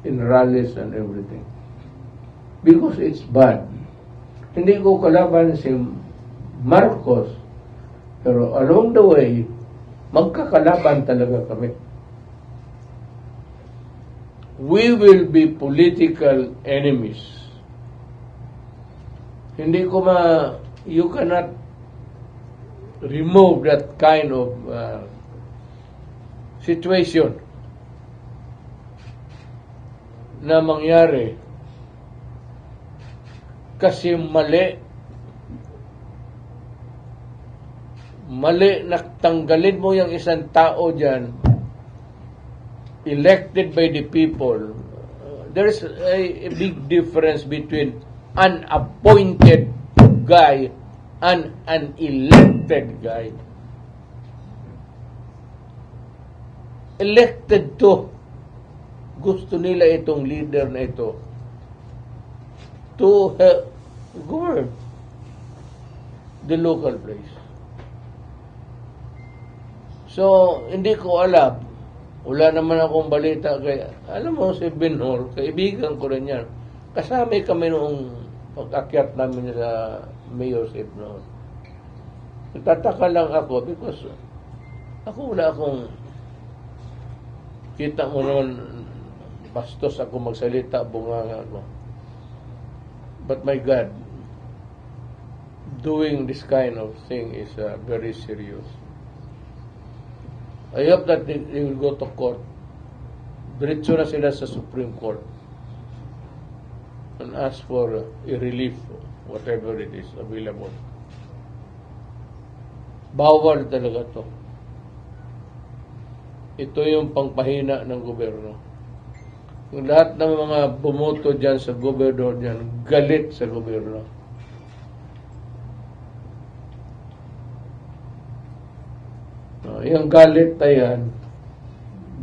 in rallies and everything, because it's bad. Hindi ko kalaban si Marcos, pero along the way, magkakalaban talaga kami. We will be political enemies. Hindi ko you cannot remove that kind of situation na mangyari kasi mali na tanggalin mo yung isang tao dyan elected by the people. There's a big difference between an appointed guy and an elected guy. elected to. Gusto nila itong leader na ito to govern the local place. So, hindi ko alam. Wala naman akong balita. Kaya, alam mo, si Benhor, kaibigan ko rin yan. Kasama kami noong pag-akyat namin sa mayorship noon. Nagtataka lang ako because ako wala akong kita mo naman bastos ako magsalita, bunganga ako. But my God, doing this kind of thing is very serious. I hope that they will go to court. Diretso na sila sa Supreme Court and ask for a relief, whatever it is available. Bawal talaga to. Ito yung pangpahina ng gobyerno. Yung lahat ng mga bumoto dyan sa gobyerno dyan, galit sa gobyerno. Yung galit na yan,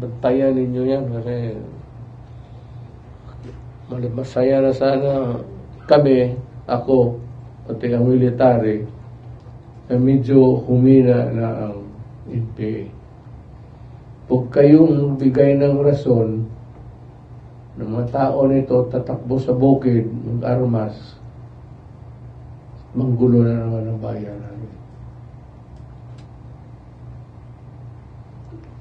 bantayan ninyo yan kasi masaya na sana kami, ako, pati ang military, na medyo humina na ang NPA. Huwag kayong bigay ng rason ng mga tao nito tatakbo sa bukid, mag-armas, manggulo na naman ang bayan namin.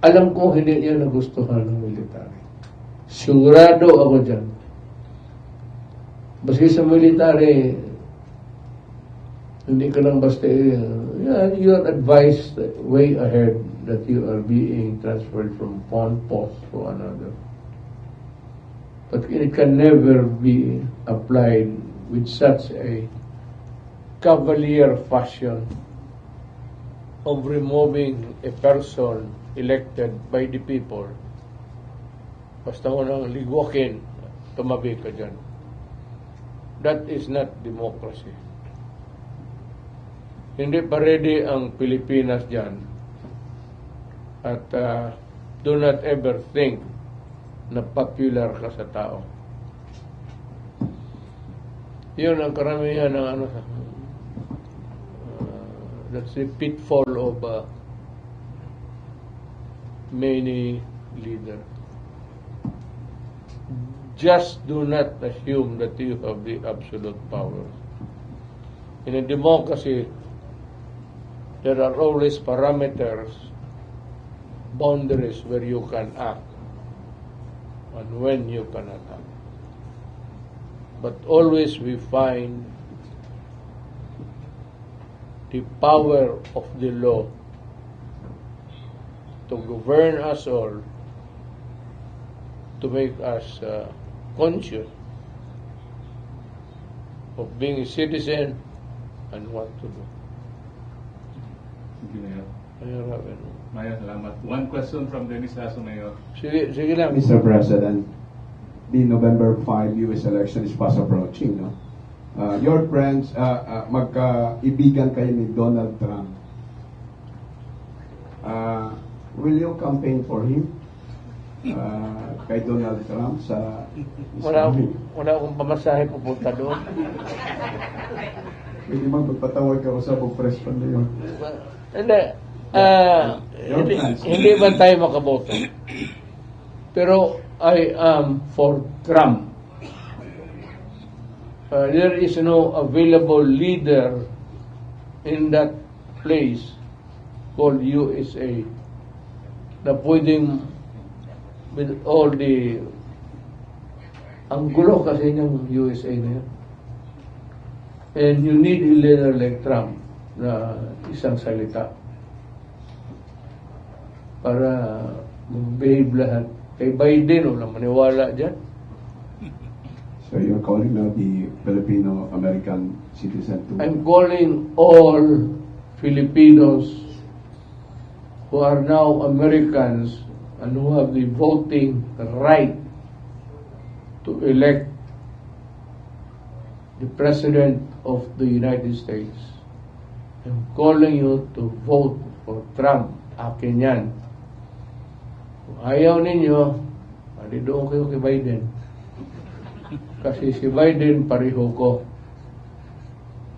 Alam ko hindi niya nagustuhan ng military. Sigurado ako dyan. Basta sa military, hindi ka lang basta, you are advised way ahead that you are being transferred from one post to another. But it can never be applied with such a cavalier fashion of removing a person elected by the people. Basta mo nang ligwakin, tumabi ka dyan. That is not democracy. Hindi pa ready ang Pilipinas dyan. At do not ever think na popular ka sa tao. Yun ang karamihan ng ano, that's the pitfall of many leaders. Just do not assume that you have the absolute power. In a democracy, there are always parameters, boundaries where you can act and when you cannot act. But always we find the power of the law to govern us all, to make us conscious of being a citizen and what to do. Thank you, Mayor. Mayor, Mayor, salamat. One question from Dennis Aso, Mayor. sige lang. Mr. President, the November 5 U.S. election is fast approaching, no? Your friends, magkaibigan kayo ni Donald Trump. Will you campaign for him? Kay Donald Trump sa... Wala akong pamasahe pupunta doon. Pwede magpatawag ka sa press pa na yun. Hindi ba tayo makaboto? Pero I am for Trump. There is no available leader in that place called USA na pwedeng with all the ang gulo kasi ng USA na yun. And you need a leader like Trump na isang salita para mag-behave lahat. Kay Biden, walang maniwala dyan. So you're calling now the Filipino-American citizen to... I'm calling all Filipinos who are now Americans and who have the voting right to elect the President of the United States. I'm calling you to vote for Trump. Akin yan. Ayaw ninyo, hindi doon kayo kay Biden. Kasi si Biden pareho ko.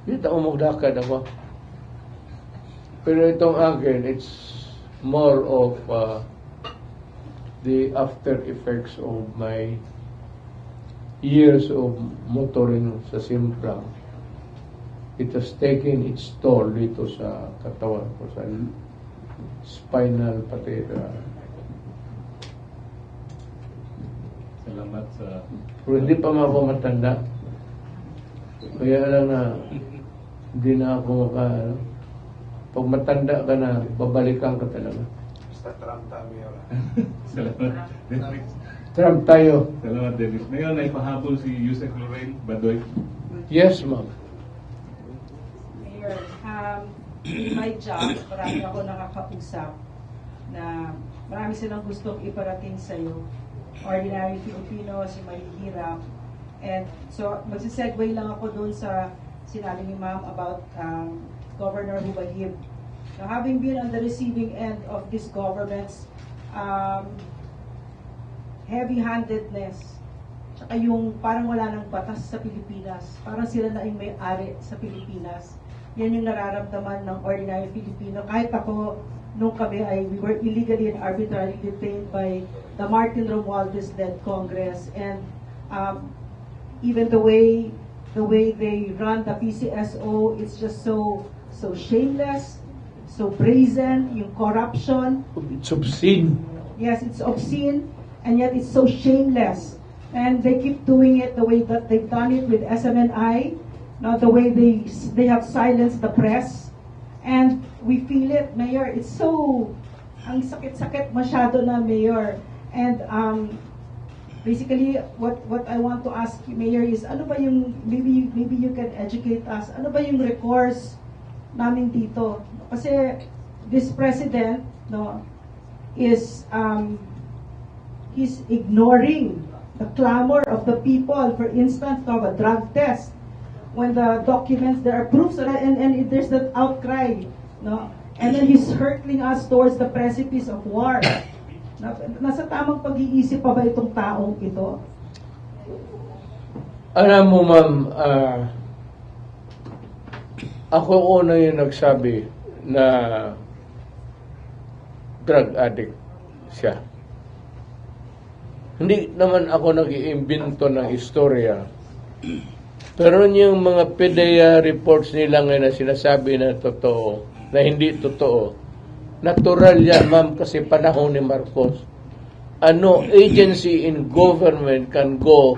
Hindi taong magdakad ako. Pero itong akin, it's more of the after effects of my years of motoring sa Simpra. It has taken its toll dito sa katawan ko, sa spinal pati. Salamat sa... Pero hindi pa ako matanda. Kaya lang na hindi na ako pag matanda ka na, babalikan ka talaga. Basta Trump tayo. Salamat, Dennis. Trump tayo. Salamat, Dennis. Ngayon ay pahabol si Yusek Lorraine Badoy. Yes, ma'am. Mayor, in my job, marami ako nakakausap na marami silang gustong iparating sa'yo. Ordinary Filipinos, yung mahihirap. And so, magsisegue lang ako dun sa sinabi ni ma'am about Governor Hubahib. Now, having been on the receiving end of this government's heavy-handedness, tsaka yung parang wala ng batas sa Pilipinas, parang sila na yung may-ari sa Pilipinas. Yan yung nararamdaman ng ordinary Filipino. Kahit ako, nung kami we were illegally and arbitrarily detained by the Martin Romualdez-led Congress, and even the way they run the PCSO, it's just so shameless, so brazen, yung corruption. It's obscene. Yes, it's obscene, and yet it's so shameless. And they keep doing it the way that they've done it with SMNI, not the way they have silenced the press. And we feel it, Mayor. It's so, ang sakit-sakit masyado na, Mayor. And basically, what I want to ask you, Mayor, is ano ba yung, maybe you can educate us, ano ba yung recourse namin dito? Kasi this president, is he's ignoring the clamor of the people. For instance, of a drug test, when the documents, there are proofs, and there's that outcry, and then he's hurtling us towards the precipice of war. Nasa tamang pag-iisip pa ba itong taong ito? Alam mo, ma'am, ako una yung nagsabi na drug addict siya. Hindi naman ako nag-iimbento ng istorya. Pero yung mga PDEA reports nila ngayon na sinasabi na totoo, na hindi totoo, natural yan, ma'am, kasi panahon ni Marcos. Ano agency in government can go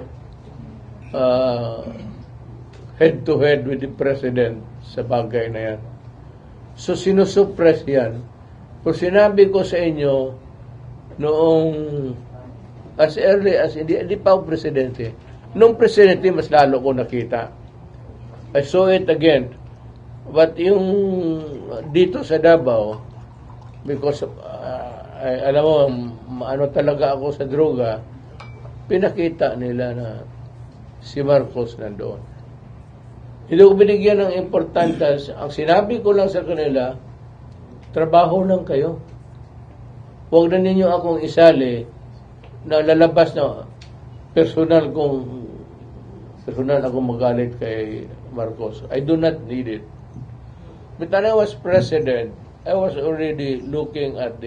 head to head with the president sa bagay na yan? So, sinusuppress yan. Pero sinabi ko sa inyo, noong as early as, hindi pa ako presidente, nung presidente, mas lalo ko nakita. I saw it again. But yung dito sa Davao, because alam mo, ano talaga ako sa droga, pinakita nila na si Marcos nandoon. Hindi ko binigyan ng importansya. Ang sinabi ko lang sa kanila, trabaho lang kayo. Huwag na ninyo akong isali na lalabas na personal akong magalit kay Marcos. I do not need it. But when I was president, I was already looking at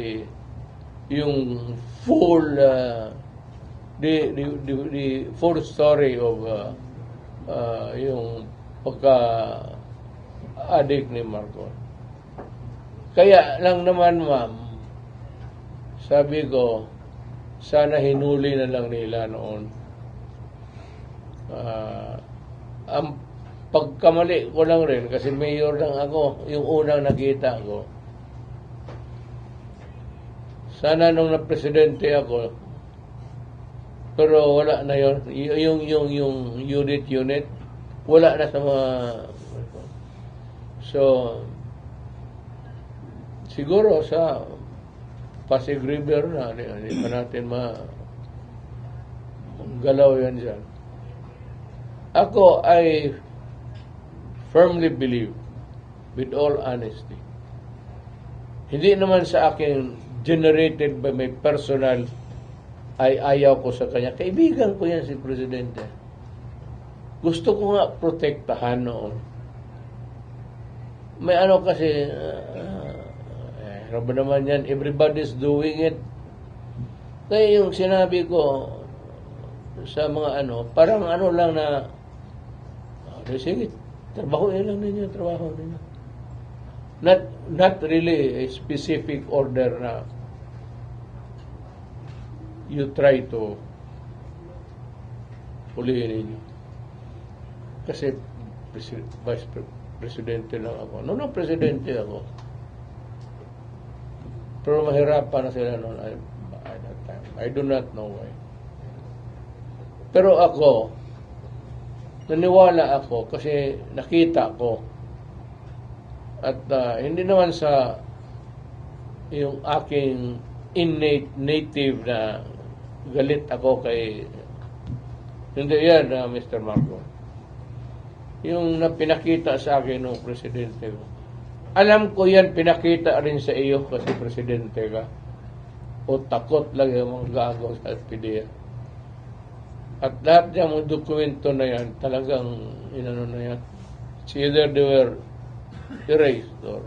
yung full the full story of yung pagka-addict ni Marcos. Kaya lang naman, ma'am, sabi ko, sana hinuli na lang nila noon. Ang pagkamali ko lang rin, kasi mayor lang ako, yung unang nakita ko. Sana nung na-presidente ako, pero wala na yun. Yung unit, wala na sa mga... So, siguro sa Pasig River na, hindi pa natin galaw yan dyan. Ako, I firmly believe, with all honesty, hindi naman sa akin generated by my personal, ay ayaw ko sa kanya. Kaibigan ko yan si Presidente. Gusto ko nga protektahan noon. May ano kasi, ano ba naman yan, everybody's doing it. Kaya yung sinabi ko sa mga ano, parang ano lang na, sige, trabaho lang ninyo, trabaho ninyo. Not really a specific order na you try to hulihin ninyo. Kasi Vice Presidente lang ako. Noong Presidente ako. Pero mahirapan na sila noon at that time. I do not know why. Pero ako, naniwala ako kasi nakita ko. At hindi naman sa yung aking innate native na galit ako kay hindi yan, Mr. Marco. Yung pinakita sa akin ng presidente ko. Alam ko yan, pinakita rin sa iyo kasi presidente ka. O takot lang yung mga gago sa PDEA. At lahat ng mga dokumento na yan, talagang inano na yan. It's either they were erased or...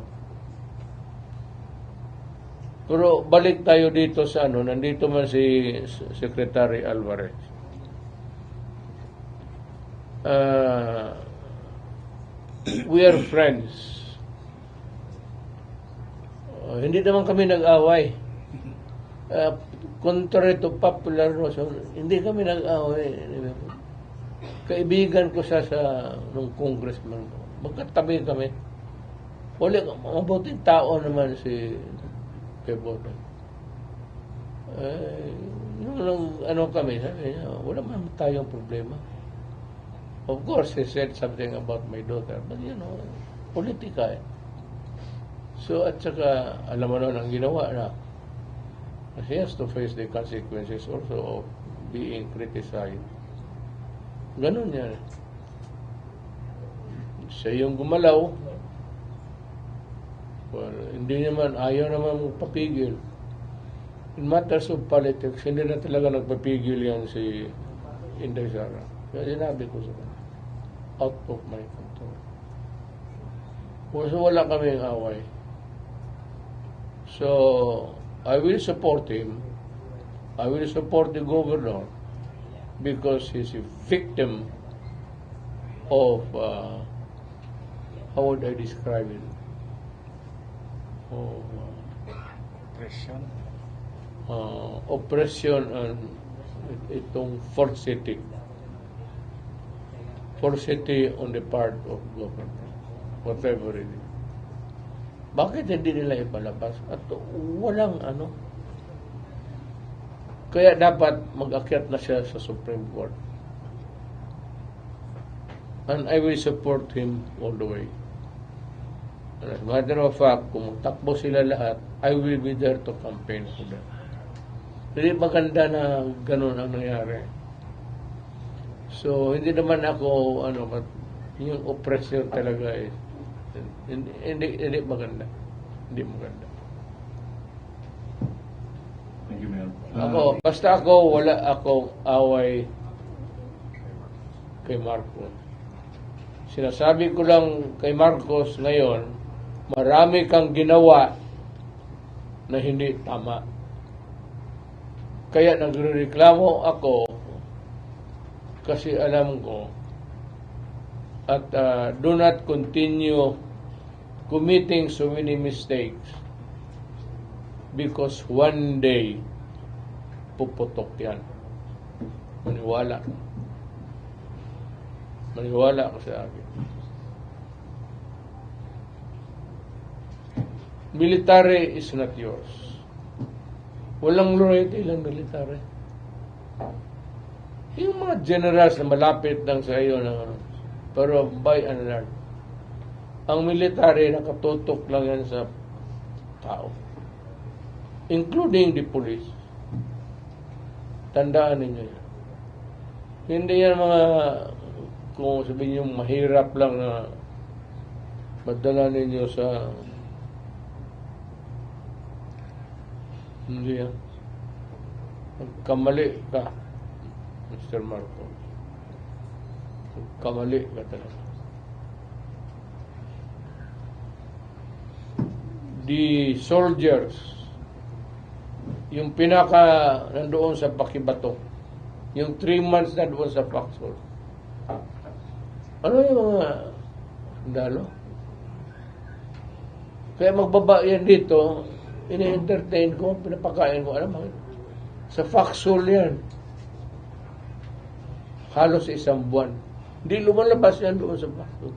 Pero balik tayo dito sa ano, nandito man si Secretary Alvarez. We are friends. Hindi naman kami nag-away. Contrary to popular notion, hindi kami nag-away. Kaibigan ko siya nung congressman. Magkatabi kami. Wala, mabuting tao naman si Pebote. Ano kami, sabi niya, wala man tayong problema. Of course, he said something about my daughter, but politika eh. So, at saka, alam mo nun, ang ginawa na, he has to face the consequences also of being criticized. Ganun yan. Siya yung gumalaw, well, hindi naman, ayaw naman papigil. In matters of politics, hindi na talaga nagpapigil yan si Inday Sara. Kaya sinabi ko sa kanya, out of my control. So, wala kaming away. So, I will support him. I will support the governor because he's a victim of, how would I describe it? Oppression and itong forcity on the part of government, whatever it is. Bakit hindi nila ipalabas? At walang ano. Kaya dapat mag-akyat na siya sa Supreme Court. And I will support him all the way. And as a matter of fact, kung takbo sila lahat, I will be there to campaign for them. Hindi maganda na ganun ang nangyari. So, hindi naman ako, but yung oppression talaga is, hindi maganda. Hindi maganda. Thank you, Mayor. Basta wala akong away kay Marcos. Sinasabi ko lang kay Marcos ngayon, marami kang ginawa na hindi tama. Kaya nagrereklamo ako kasi alam ko at do not continue committing so many mistakes because one day puputok yan. Maniwala ka sa akin. Military is not yours. Walang loyalty lang military. Yung mga generals na malapit lang sa iyo pero by and large, ang military nakatutok lang yan sa tao. Including the police. Tandaan ninyo yan. Hindi yan mga, kung sabihin nyo, mahirap lang na madala ninyo sa Hindi yan. Nagkamali ka, Mr. Marcos. Nagkamali ka talaga. The soldiers, yung pinaka nandoon sa Pakibato, yung 3 months na doon sa Paxol. Ano yung mga sundalo? Kaya magbaba yan dito, ini-entertain ko, pinapakain ko, alam mo, sa Paxol yan. Halos 1 buwan. Hindi lumalabas yan doon sa Paxol.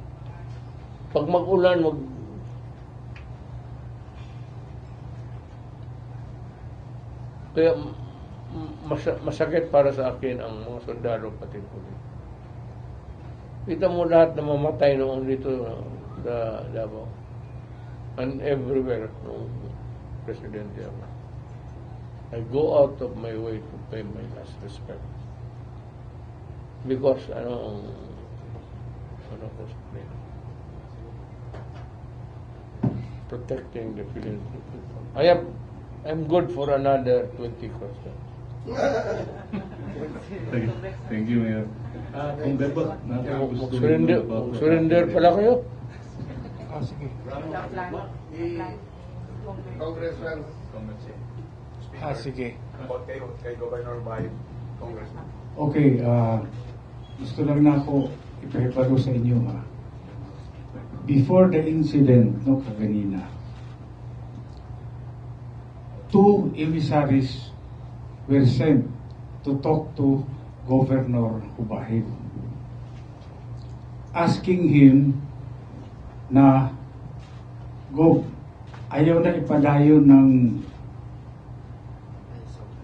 Pag mag-ulan, kaya masakit para sa akin ang mga sundalo pati pulis. Kita mo lahat na mamatay noon dito sa Davao. And everywhere noong presidente ako. I go out of my way to pay my last respect. Because ano ko sabihin, protecting the feelings of the people. I'm good for another 20 questions. Thank you, Mayor. Kung Bebot, Surrender pala kayo? Sige. Congressman. Sige. Kay Governor by Congressman. Okay, gusto lang na ako ipahiparo sa inyo Before the incident, kaganina, 2 emissaries were sent to talk to Governor Hubahid, asking him na, Gob, ayaw na ipadayon ng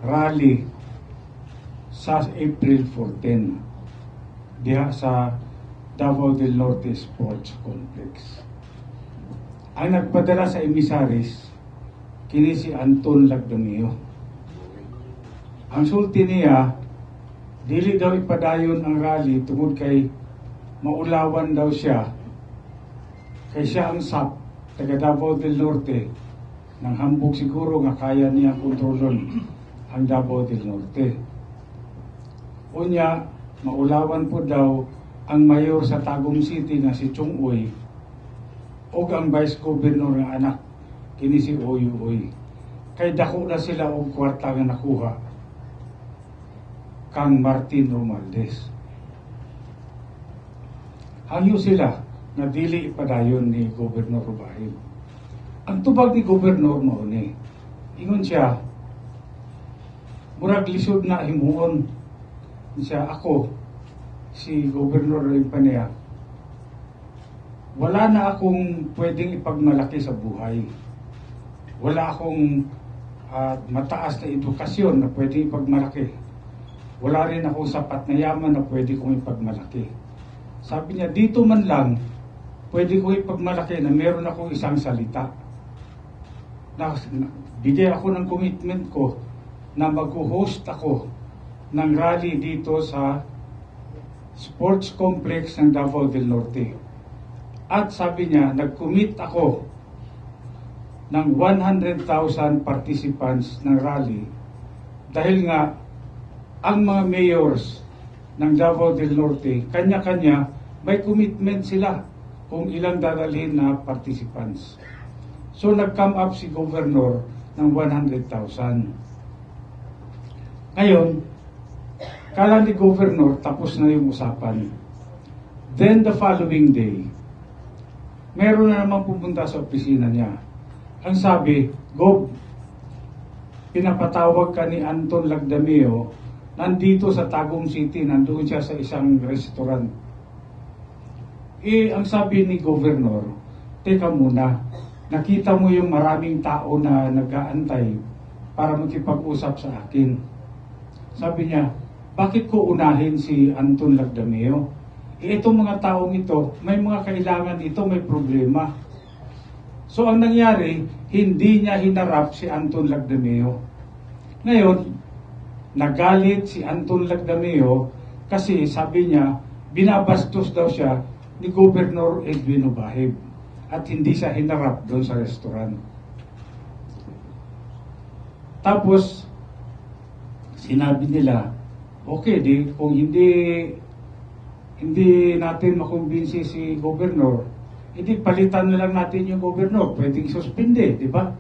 rally sa April 14 diha sa Davao del Norte Sports Complex. Ang nagpadala sa emissaries kini si Anton Lagdamio. Ang sulti niya, dili daw ipadayon ang rally tungod kay maulawan daw siya, kay siya ang SAP taga Davao del Norte, nang hambog siguro nga kaya niya kontrolon ang Davao del Norte. Unya, maulawan po daw ang mayor sa Tagum City na si Chung Uy o ang vice governor ng anak kini si Oy. Kay dako na sila og kwarta nga nakuha kang Martin Romualdez. Hangyo sila na dili ipadayon ni Gobernador Rubahin. Ang tubag ni Gobernador mao ni, ingon siya, murag lisod na himuon siya, ako si Gobernador Rimpanea, wala na akong pwedeng ipagmalaki sa buhay. Wala akong mataas na edukasyon na pwedeng ipagmalaki. Wala rin akong sapat na yaman na pwede kong ipagmalaki. Sabi niya, dito man lang, pwede kong ipagmalaki na meron akong isang salita. Bigay ako ng commitment ko na mag-host ako ng rally dito sa sports complex ng Davao del Norte. At sabi niya, nag-commit ako ng 100,000 participants ng rally dahil nga ang mga mayors ng Davao del Norte, kanya-kanya may commitment sila kung ilang dadalhin na participants. So nag-come up si Governor ng 100,000. Ngayon, kala ni Governor tapos na yung usapan. Then the following day, meron na naman pupunta sa opisina niya. Ang sabi, Gob, pinapatawag ka ni Anton Lagdamio, nandito sa Tagum City, nandoon siya sa isang restaurant. Ang sabi ni Governor, teka muna, nakita mo yung maraming tao na nag-aantay para makipag-usap sa akin. Sabi niya, bakit ko unahin si Anton Lagdamio? Itong mga taong ito, may mga kailangan ito, may problema. So ang nangyari, hindi niya hinarap si Anton Lagdamio. Ngayon, nagalit si Anton Lagdamio kasi sabi niya, binabastos daw siya ni Governor Edwin Ubahib at hindi siya hinarap doon sa restaurant. Tapos, sinabi nila, okay, kung hindi natin makumbinsi si gobernador, hindi palitan na lang natin yung gobernador, pwedeng suspinde, di ba?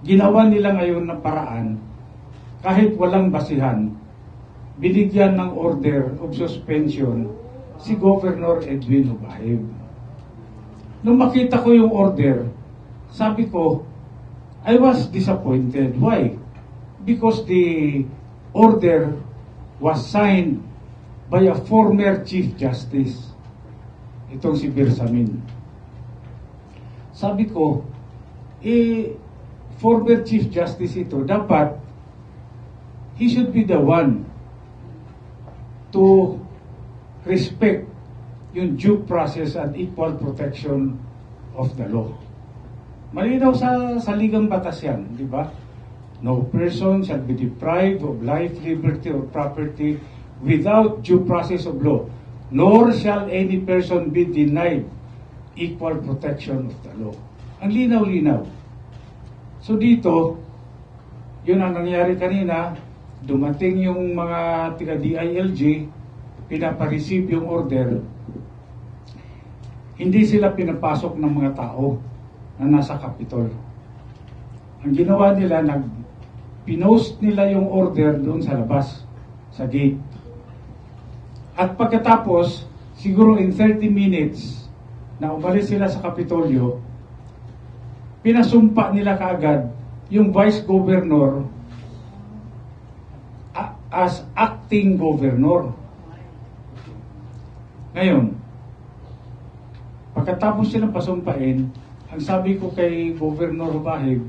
Ginawa nila ngayon ng paraan, kahit walang basihan, binigyan ng order of suspension si Governor Edwin Hubahib. Nung makita ko yung order, sabi ko, I was disappointed. Why? Because the order was signed by a former Chief Justice. Itong si Bersamin. Sabi ko, former Chief Justice ito, dapat he should be the one to respect yung due process and equal protection of the law. Malinaw sa ligang batas yan, di ba? No person shall be deprived of life, liberty, or property without due process of law, nor shall any person be denied equal protection of the law. Ang linaw-linaw. So dito, yun ang nangyari kanina, dumating yung mga taga-DILG, pinapareceive yung order, hindi sila pinapasok ng mga tao na nasa Capitol. Ang ginawa nila, pinost nila yung order doon sa labas, sa gate. At pagkatapos, siguro in 30 minutes, na umalis sila sa Kapitolyo, pinasumpa nila kaagad yung Vice Governor as acting governor. Ngayon, pagkatapos silang pasumpain, ang sabi ko kay Governor Hubahib,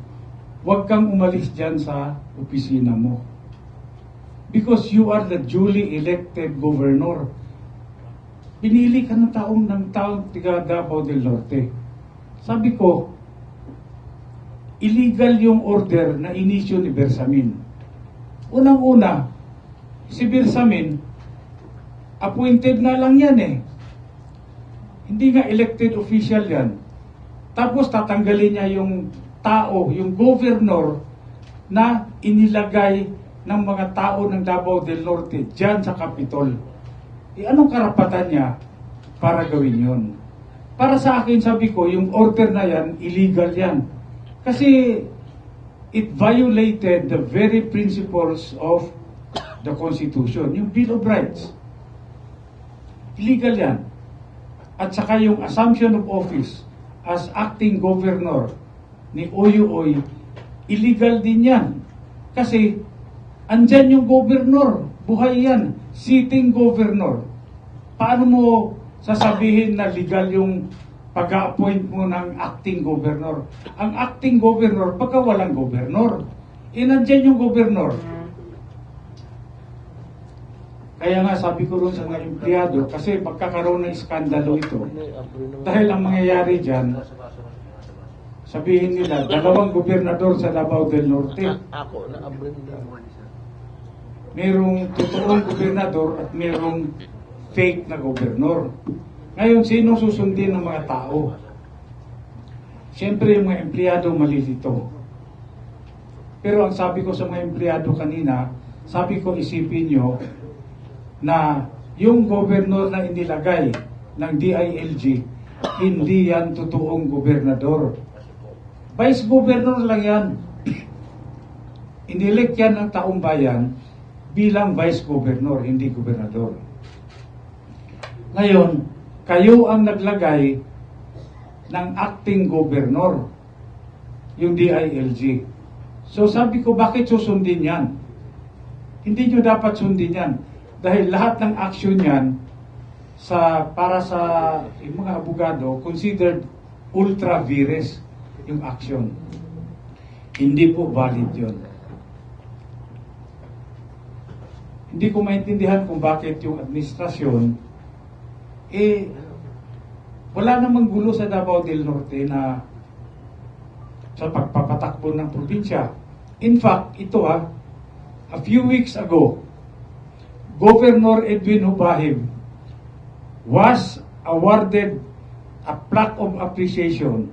huwag kang umalis dyan sa opisina mo. Because you are the duly elected governor. Pinili ka ng taong tiga Davao del Norte. Sabi ko, illegal yung order na inisyo ni Bersamin. Unang-una, si Bersamin, appointed nga lang yan eh. Hindi nga elected official yan. Tapos tatanggalin niya yung tao, yung governor na inilagay ng mga tao ng Davao del Norte dyan sa Capitol. Anong karapatan niya para gawin yun? Para sa akin, sabi ko, yung order na yan, illegal yan. Kasi it violated the very principles of the Constitution, yung Bill of Rights. Illegal yan. At saka yung assumption of office as acting governor ni Oy, illegal din yan. Kasi andyan yung governor, buhay yan, sitting governor. Paano mo sasabihin na legal yung pag-appoint mo ng acting governor? Ang acting governor, pagka walang governor, nandyan yung governor. Kaya nga sabi ko rin sa mga empleyado, kasi pagkakaroon ng iskandalo ito, dahil ang mangyayari dyan, sabihin nila, 2 gobernador sa Davao del Norte. Merong totoong gobernador at merong fake na gobernador. Ngayon, sino susundin ng mga tao? Siyempre, yung mga empleyado malilito. Pero ang sabi ko sa mga empleyado kanina, sabi ko isipin nyo na yung gobernador na inilagay ng DILG, hindi yan totoong gobernador. Vice Governor lang yan. Inilek yan ng taong bayan bilang Vice Governor, hindi gobernador. Ngayon, kayo ang naglagay ng acting governor, yung DILG. So sabi ko, bakit susundin yan? Hindi nyo dapat sundin yan. Dahil lahat ng action yan, para sa yung mga abogado, considered ultra vires yung action. Hindi po valid yun. Hindi ko maintindihan kung bakit yung administrasyon wala namang gulo sa Davao del Norte na sa pagpapatakbo ng probinsya. In fact, ito a few weeks ago, Governor Edwin Hubahib was awarded a plaque of appreciation.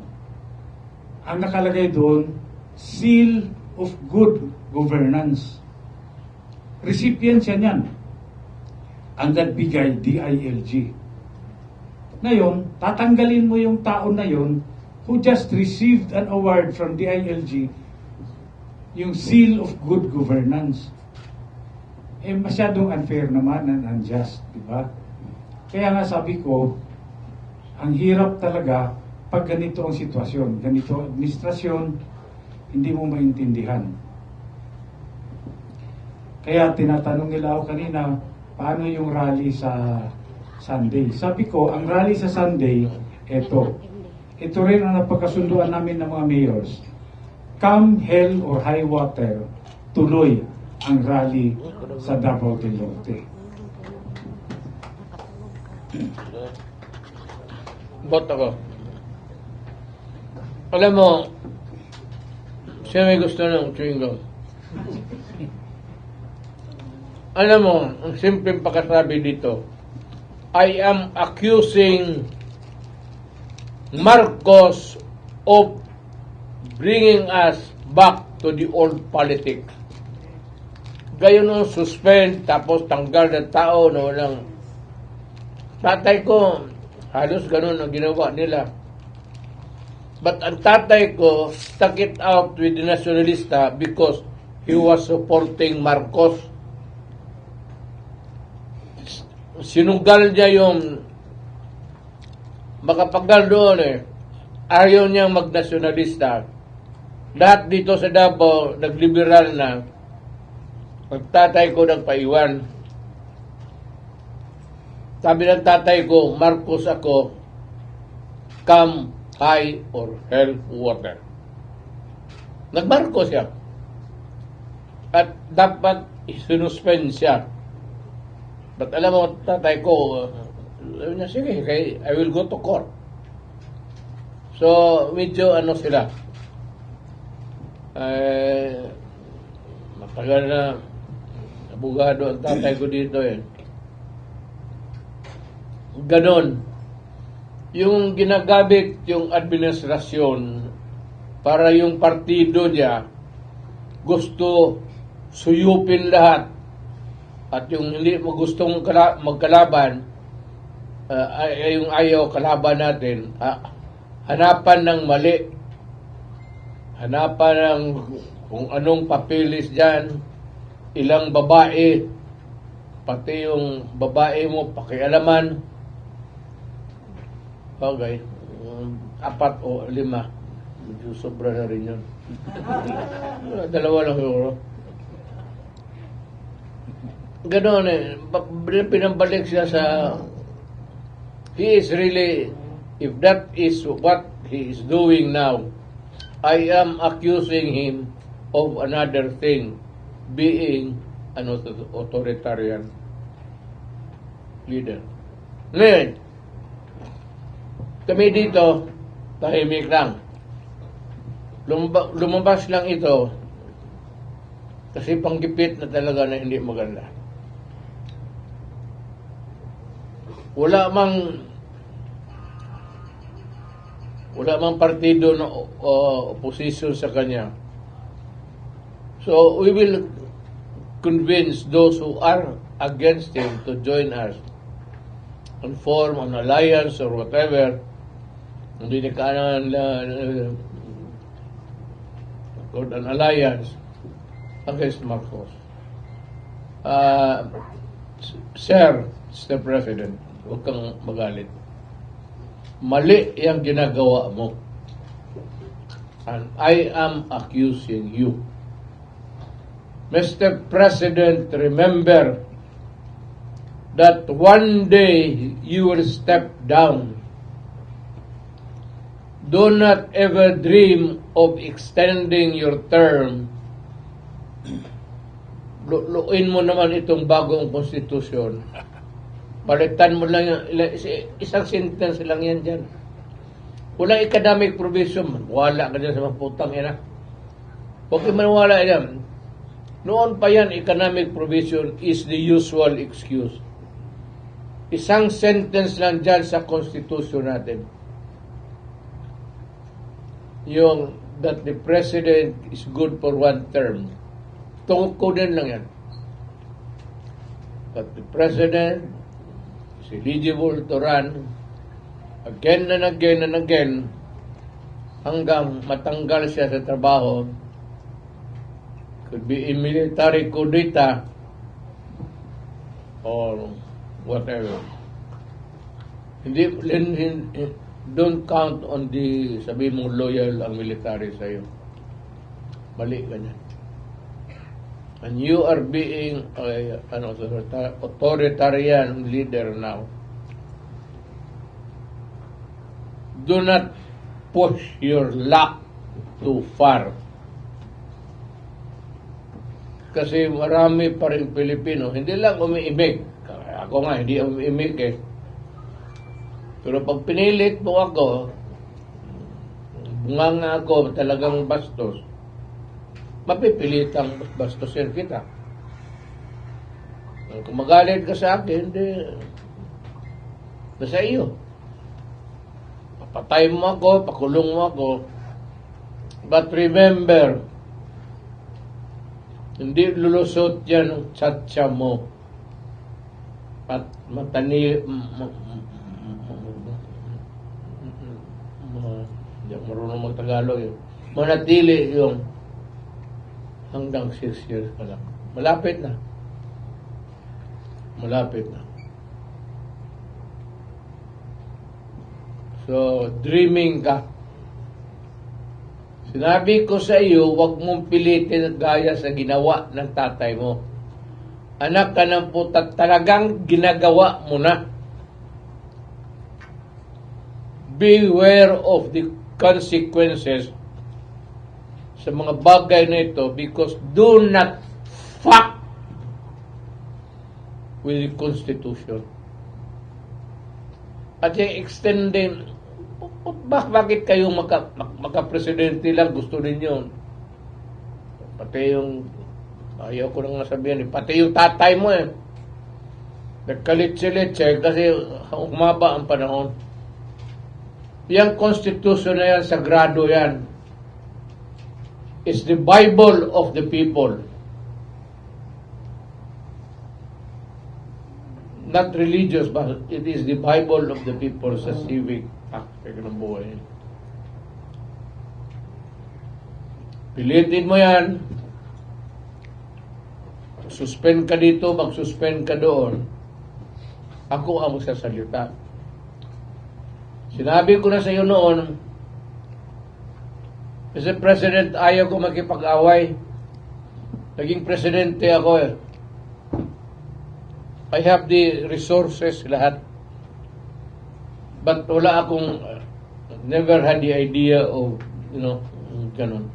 Ang nakalagay doon, Seal of good governance. Recipient siya niyan. Ang nagbigay, DILG. Ngayon, tatanggalin mo yung tao na yon who just received an award from DILG, yung seal of good governance. Masyadong unfair naman and unjust, di ba? Kaya nga sabi ko, ang hirap talaga pag ganito ang sitwasyon, ganito ang administrasyon, hindi mo maintindihan. Kaya tinatanong nila ako kanina, paano yung rally sa Sunday? Sabi ko, ang rally sa Sunday, eto. Ito rin ang napagkasunduan namin ng mga mayors. Come hell or high water, tuloy ang rally sa Davao del Norte. Bot ako. Alam mo, siya may gusto ng chewing gum. Alam mo, ang simpleng pagkasabi dito, I am accusing Marcos of bringing us back to the old politics. Gayon nung suspend, tapos tanggal ng tao na walang... Tatay ko, halos ganun ang ginawa nila. But ang tatay ko stuck it out with the nationalista because he was supporting Marcos. Sinugal niya yung makapagal doon eh. Ayaw niyang mag-nationalista. Lahat dito sa Davao, nagliberal na. Pagtatay ko nagpaiwan. Sabi ng tatay ko, Marcos ako, come high or hell water. Nagmarcos siya. At dapat isinuspend siya. But alam mo, tatay ko, sabi niya, sige, I will go to court. So, medyo ano sila. Matagal na abogado ang tatay ko dito eh. Ganon. Yung ginagamit yung administrasyon para yung partido niya gusto suyupin lahat at yung hindi mo gustong magkalaban yung ayaw kalaban natin hanapan ng mali, hanapan ng kung anong papilis dyan, ilang babae, pati yung babae mo pakialaman. Okay, 4 o 5, medyo sobra na rin yun. 2 lang siguro. Ganon eh, pinambalik siya sa he is really, if that is what he is doing now, I am accusing him of another thing, being an authoritarian leader. Ngayon, kami dito, tahimik lang. Lumabas lang ito kasi panggipit na talaga na hindi maganda. Wala mang partido na opposition sa kanya. So we will convince those who are against him to join us and form an alliance or whatever. Hindi na kailangan an alliance against Marcos. Sir, Mr. President, huwag kang magalit. Mali yung ginagawa mo. And I am accusing you. Mr. President, remember that one day you will step down. Do not ever dream of extending your term. Luin mo naman itong bagong konstitusyon. Balitan mo lang isang sentence lang yan dyan. Walang academic provision. Wala ka dyan sa mga putang ina. Huwag kayo maniwala yan. Noon pa yan, economic provision is the usual excuse. Isang sentence lang dyan sa konstitusyon natin. Yung that the president is good for one term. Tungkulin lang yan. That the president is eligible to run again and again and again hanggang matanggal siya sa trabaho. Could be a military coup d'etat or whatever. Don't count on the sabi mong loyal ang military sa'yo. Mali ganyan. And you are being authoritarian leader now. Do not push your luck too far. Kasi marami pa rin Pilipino, hindi lang umiimig. Ako nga, hindi umiimig eh. Pero pag pinilit mo ako, bunganga ako, talagang bastos, mapipilitang bastosin kita. Kung magalit ka sa akin, hindi, nasa iyo. Papatay mo ako, pakulong mo ako. But remember, hindi lulusot yan ang tsatsa mo. At marunong mag-Tagalog yun. Manatili yung hanggang 6 years pa lang. Malapit na. Malapit na. So, dreaming ka. Sinabi ko sa iyo, huwag mong pilitin gaya sa ginawa ng tatay mo. Anak ka ng puta, talagang ginagawa mo na. Beware of the consequences sa mga bagay na ito because do not fuck with the Constitution. At yung extending, bakit kayo magka-presidente lang gusto ninyo? Pati yung, ayaw ko nang nasabihin, pati yung tatay mo eh. Nagkalit-silit kasi umaba ang panahon. Yang Constitution na yan, sagrado yan. It's the Bible of the people. Not religious, but it is the Bible of the people sa civic aspect ng buhay. Pilitin mo yan. Suspend ka dito, mag-suspend ka doon. Ako ang magsasalita. Sinabi ko na sa iyo noon, Mr. President, ayaw ko makipag-away. Naging presidente ako eh. I have the resources lahat. But wala akong, never had the idea of, ganun.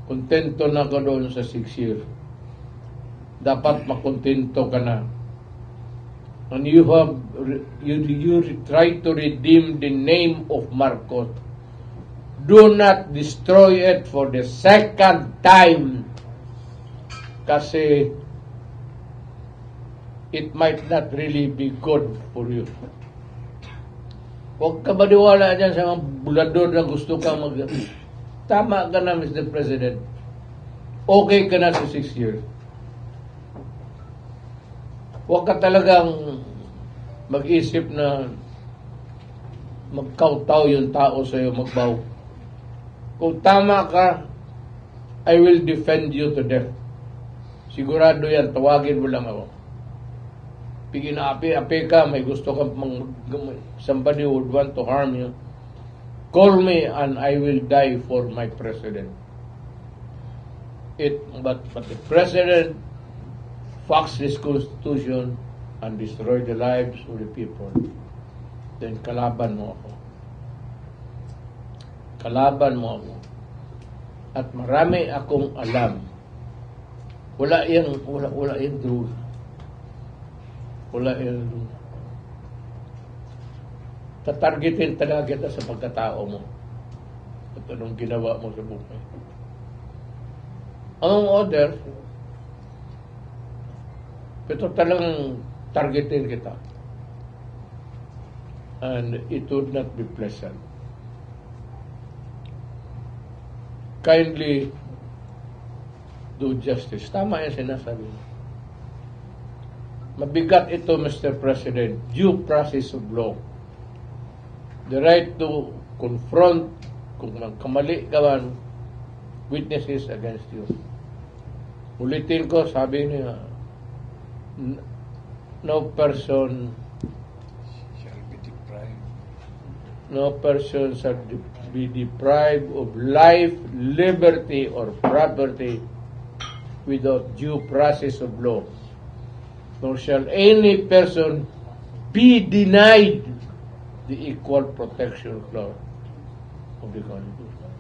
Kontento na ako doon sa 6 years. Dapat makontento ka na. And you try to redeem the name of Marcos. Do not destroy it for the second time. Kasi it might not really be good for you. Huwag ka maniwala dyan sa mga bulador na gusto kang Tama ka na, Mr. President. Okay ka na sa 6 years. Huwag ka talagang mag-isip na magkautaw yung tao sa'yo, magbaw. Kung tama ka, I will defend you to death. Sigurado yan, tawagin mo lang ako. Piginapi-api ka, may gusto ka, somebody would want to harm you. Call me and I will die for my president. But the president fucks this constitution and destroy the lives of the people, then kalaban mo ako. Kalaban mo ako. At marami akong alam. Wala yung truth. Wala yung tatargetin talaga kita sa pagkatao mo at anong ginawa mo sa buhay. Among others, ito talagang targetin kita. And it would not be pleasant. kindly do justice. Tama yung sinasabi. Mabigat ito, Mr. President. Due process of law. The right to confront kung magkamali ka man witnesses against you. Ulitin ko, sabi niya, no person shall be deprived of life, liberty, or property without due process of law. Nor shall any person be denied the equal protection clause of the Constitution.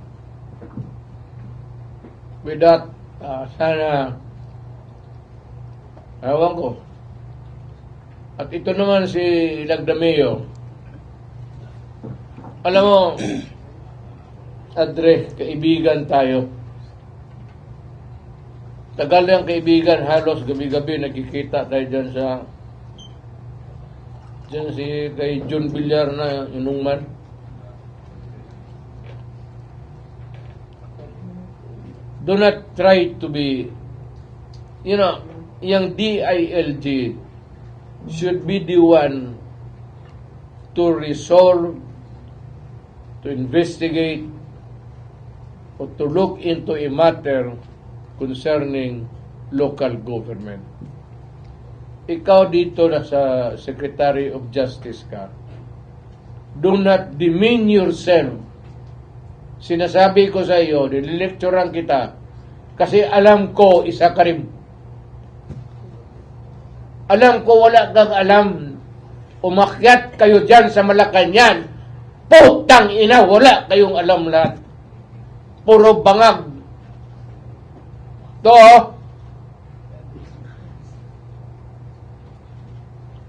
With that, sana, ewan ko. At ito naman si Lagdameo. Alam mo, Andre, kaibigan tayo. Tagal yung kaibigan, halos gabi-gabi nakikita tayo dyan si kay John Villar na inungman. Do not try to be, yung DILG should be the one to resolve, to investigate, or to look into a matter concerning local government. Ikaw dito na sa Secretary of Justice ka. Do not demean yourself. Sinasabi ko sa iyo, nililecturean kita, kasi alam ko, isa ka rin. Alam ko, wala kang alam. Umakyat kayo dyan sa Malacanang. Putang ina, wala kayong alam lahat. Puro bangag.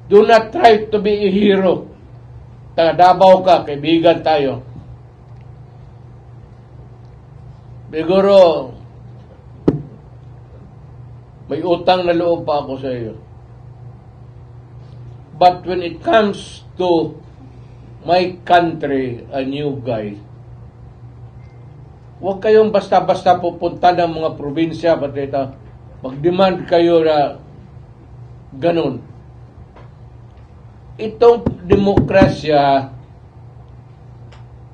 Do not try to be a hero. Taga-Davao ka, kaibigan tayo. Siguro, may utang na loob pa ako sa iyo. But when it comes to my country, a new guy, huwag kayong basta-basta pupunta ng mga probinsya, pati ito, mag-demand kayo na ganun. Itong demokrasya,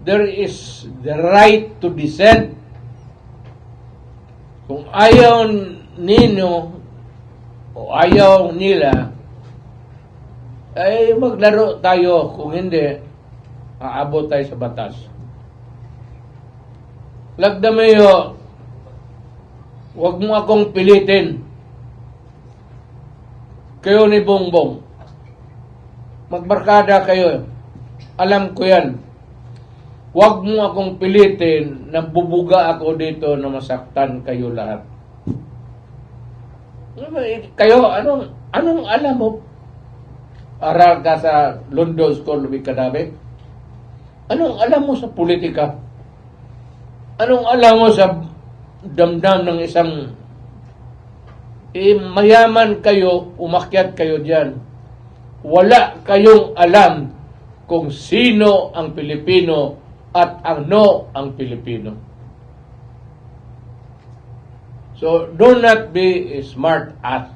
there is the right to dissent. Kung ayaw ninyo o ayaw nila, ay maglaro tayo. Kung hindi, aabot tayo sa batas. Lagdameo, huwag mo akong pilitin. Kayo ni Bongbong. Magbarkada kayo. Alam ko yan. Huwag mo akong pilitin na bubuga ako dito na masaktan kayo lahat. Kayo, anong alam mo? Aral ka sa London School of Economics? Anong alam mo sa politika? Anong alam mo sa damdam ng isang mayaman kayo, umakyat kayo dyan. Wala kayong alam kung sino ang Pilipino at ano ang Pilipino. So, do not be a smart ass.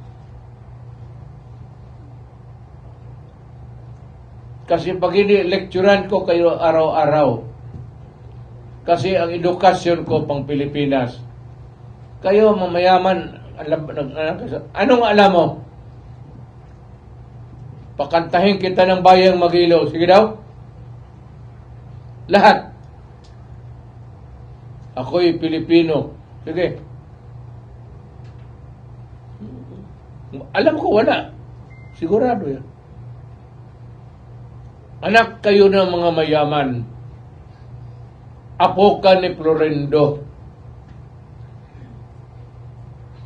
Kasi pag ini-lecturean ko kayo araw-araw, kasi ang edukasyon ko pang Pilipinas, kayo mamayaman, anong alam mo? Pakantahin kita ng bayang Magilo. Sige daw. Lahat. Ako'y Pilipino. Sige. Alam ko wala. Sigurado yan. Anak kayo ng mga mayaman. Apo ka ni Florendo.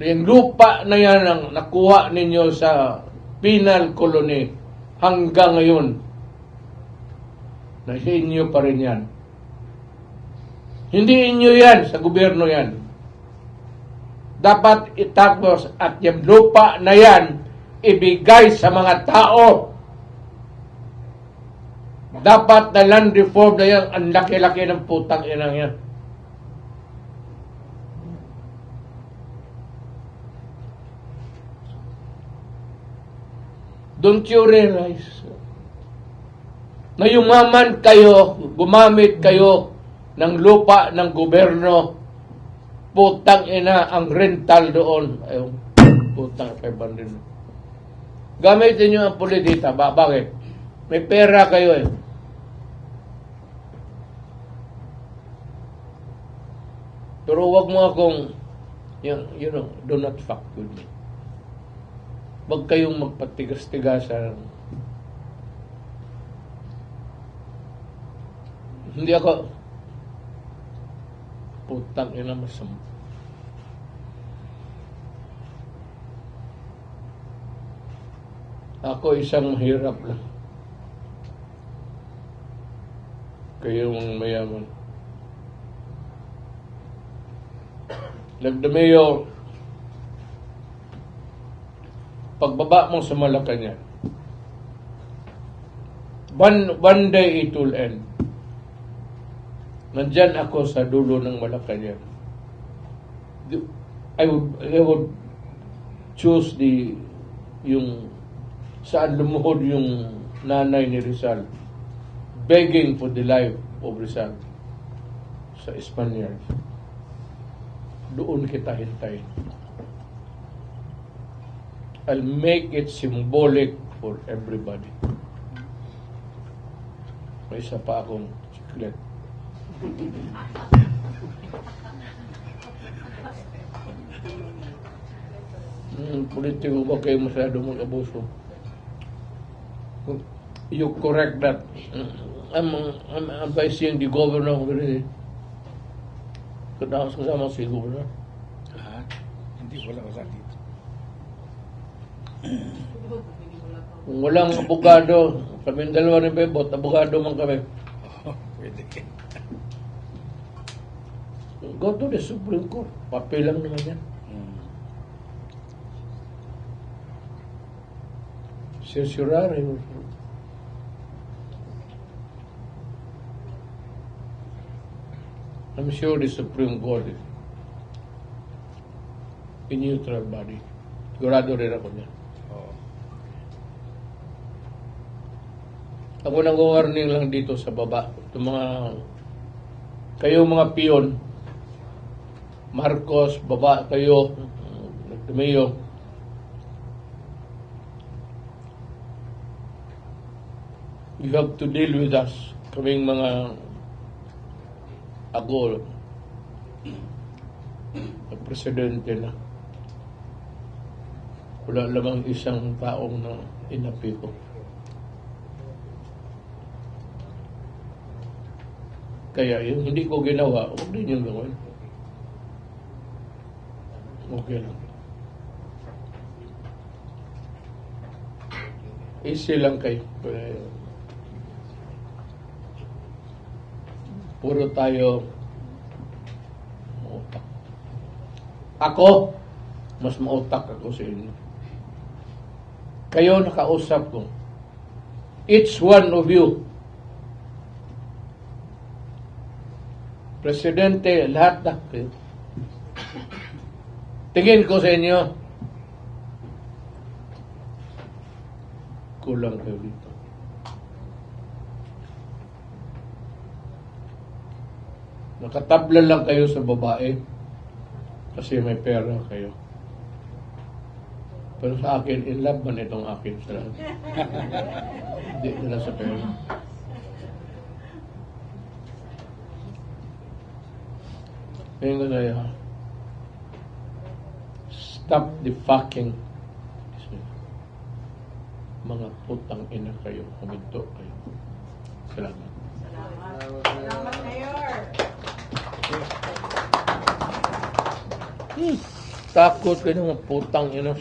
Yung lupa na yan ang nakuha ninyo sa penal colony hanggang ngayon. Nasa inyo pa rin yan. Hindi inyo yan, sa gobyerno yan. Dapat itapos at yung lupa na yan ibigay sa mga tao. Dapat na land reform na yan, ang laki-laki ng putang inang yan. Don't you realize na yumaman kayo, gumamit kayo ng lupa ng gobyerno, putang ina, ang rental doon, ayun, putang 500. Gamitin nyo ang politita, bakit? May pera kayo eh. Pero wag mo akong, you know, do not fuck with me. Wag kayong magpatigas-tigasan. Hindi ako, putang ina, masama. Ako isang mahirap lang. Kayong mayaman. Nagdamayo, pagbaba mo sa Malacanang, one day it will end. Nandyan ako sa dulo ng Malacanang. I would choose yung saan lumuhod yung nanay ni Rizal, begging for the life of Rizal sa Espanyol. Doon kita hintayin. I'll make it symbolic for everybody. May isa pa akong siklet. Politiko ba kayo masyado mag-abuso? You correct that. I'm advising the governor already. Kasama si governor. Hindi, wala dito. Kung walang abogado, kami dalawa ni Bebot, abogado man kami. Pwede. Go to the Supreme Court. Papel lang naman yan. Censurare. I'm sure the Supreme Court is a neutral body. Sigurado rin ako niyan. Ako nang warning lang dito sa baba. Itong kayo mga piyon, Marcos, baba kayo, Nagdamayo, you have to deal with us. Kaming mga ako, presidente na. Wala lamang isang taong na inapi ko. Kaya yung hindi ko ginawa, huwag din yung gawin. Okay lang. Easy lang kayo. Puro tayo mautak. Ako, mas mautak ako sa inyo. Kayo nakausap ko. Each one of you, presidente, lahat na kayo. Tingin ko sa inyo, kulang kayo dito. Nakatabla lang kayo sa babae kasi may pera kayo. Pero sa akin, in love man itong akin sa lahat. Hindi nila sa pera. Ngayon ko sa'yo, stop the fucking mga putang ina kayo. Huminto kayo. Salamat. Salamat, Mayor. Takot kayo ng putang ina.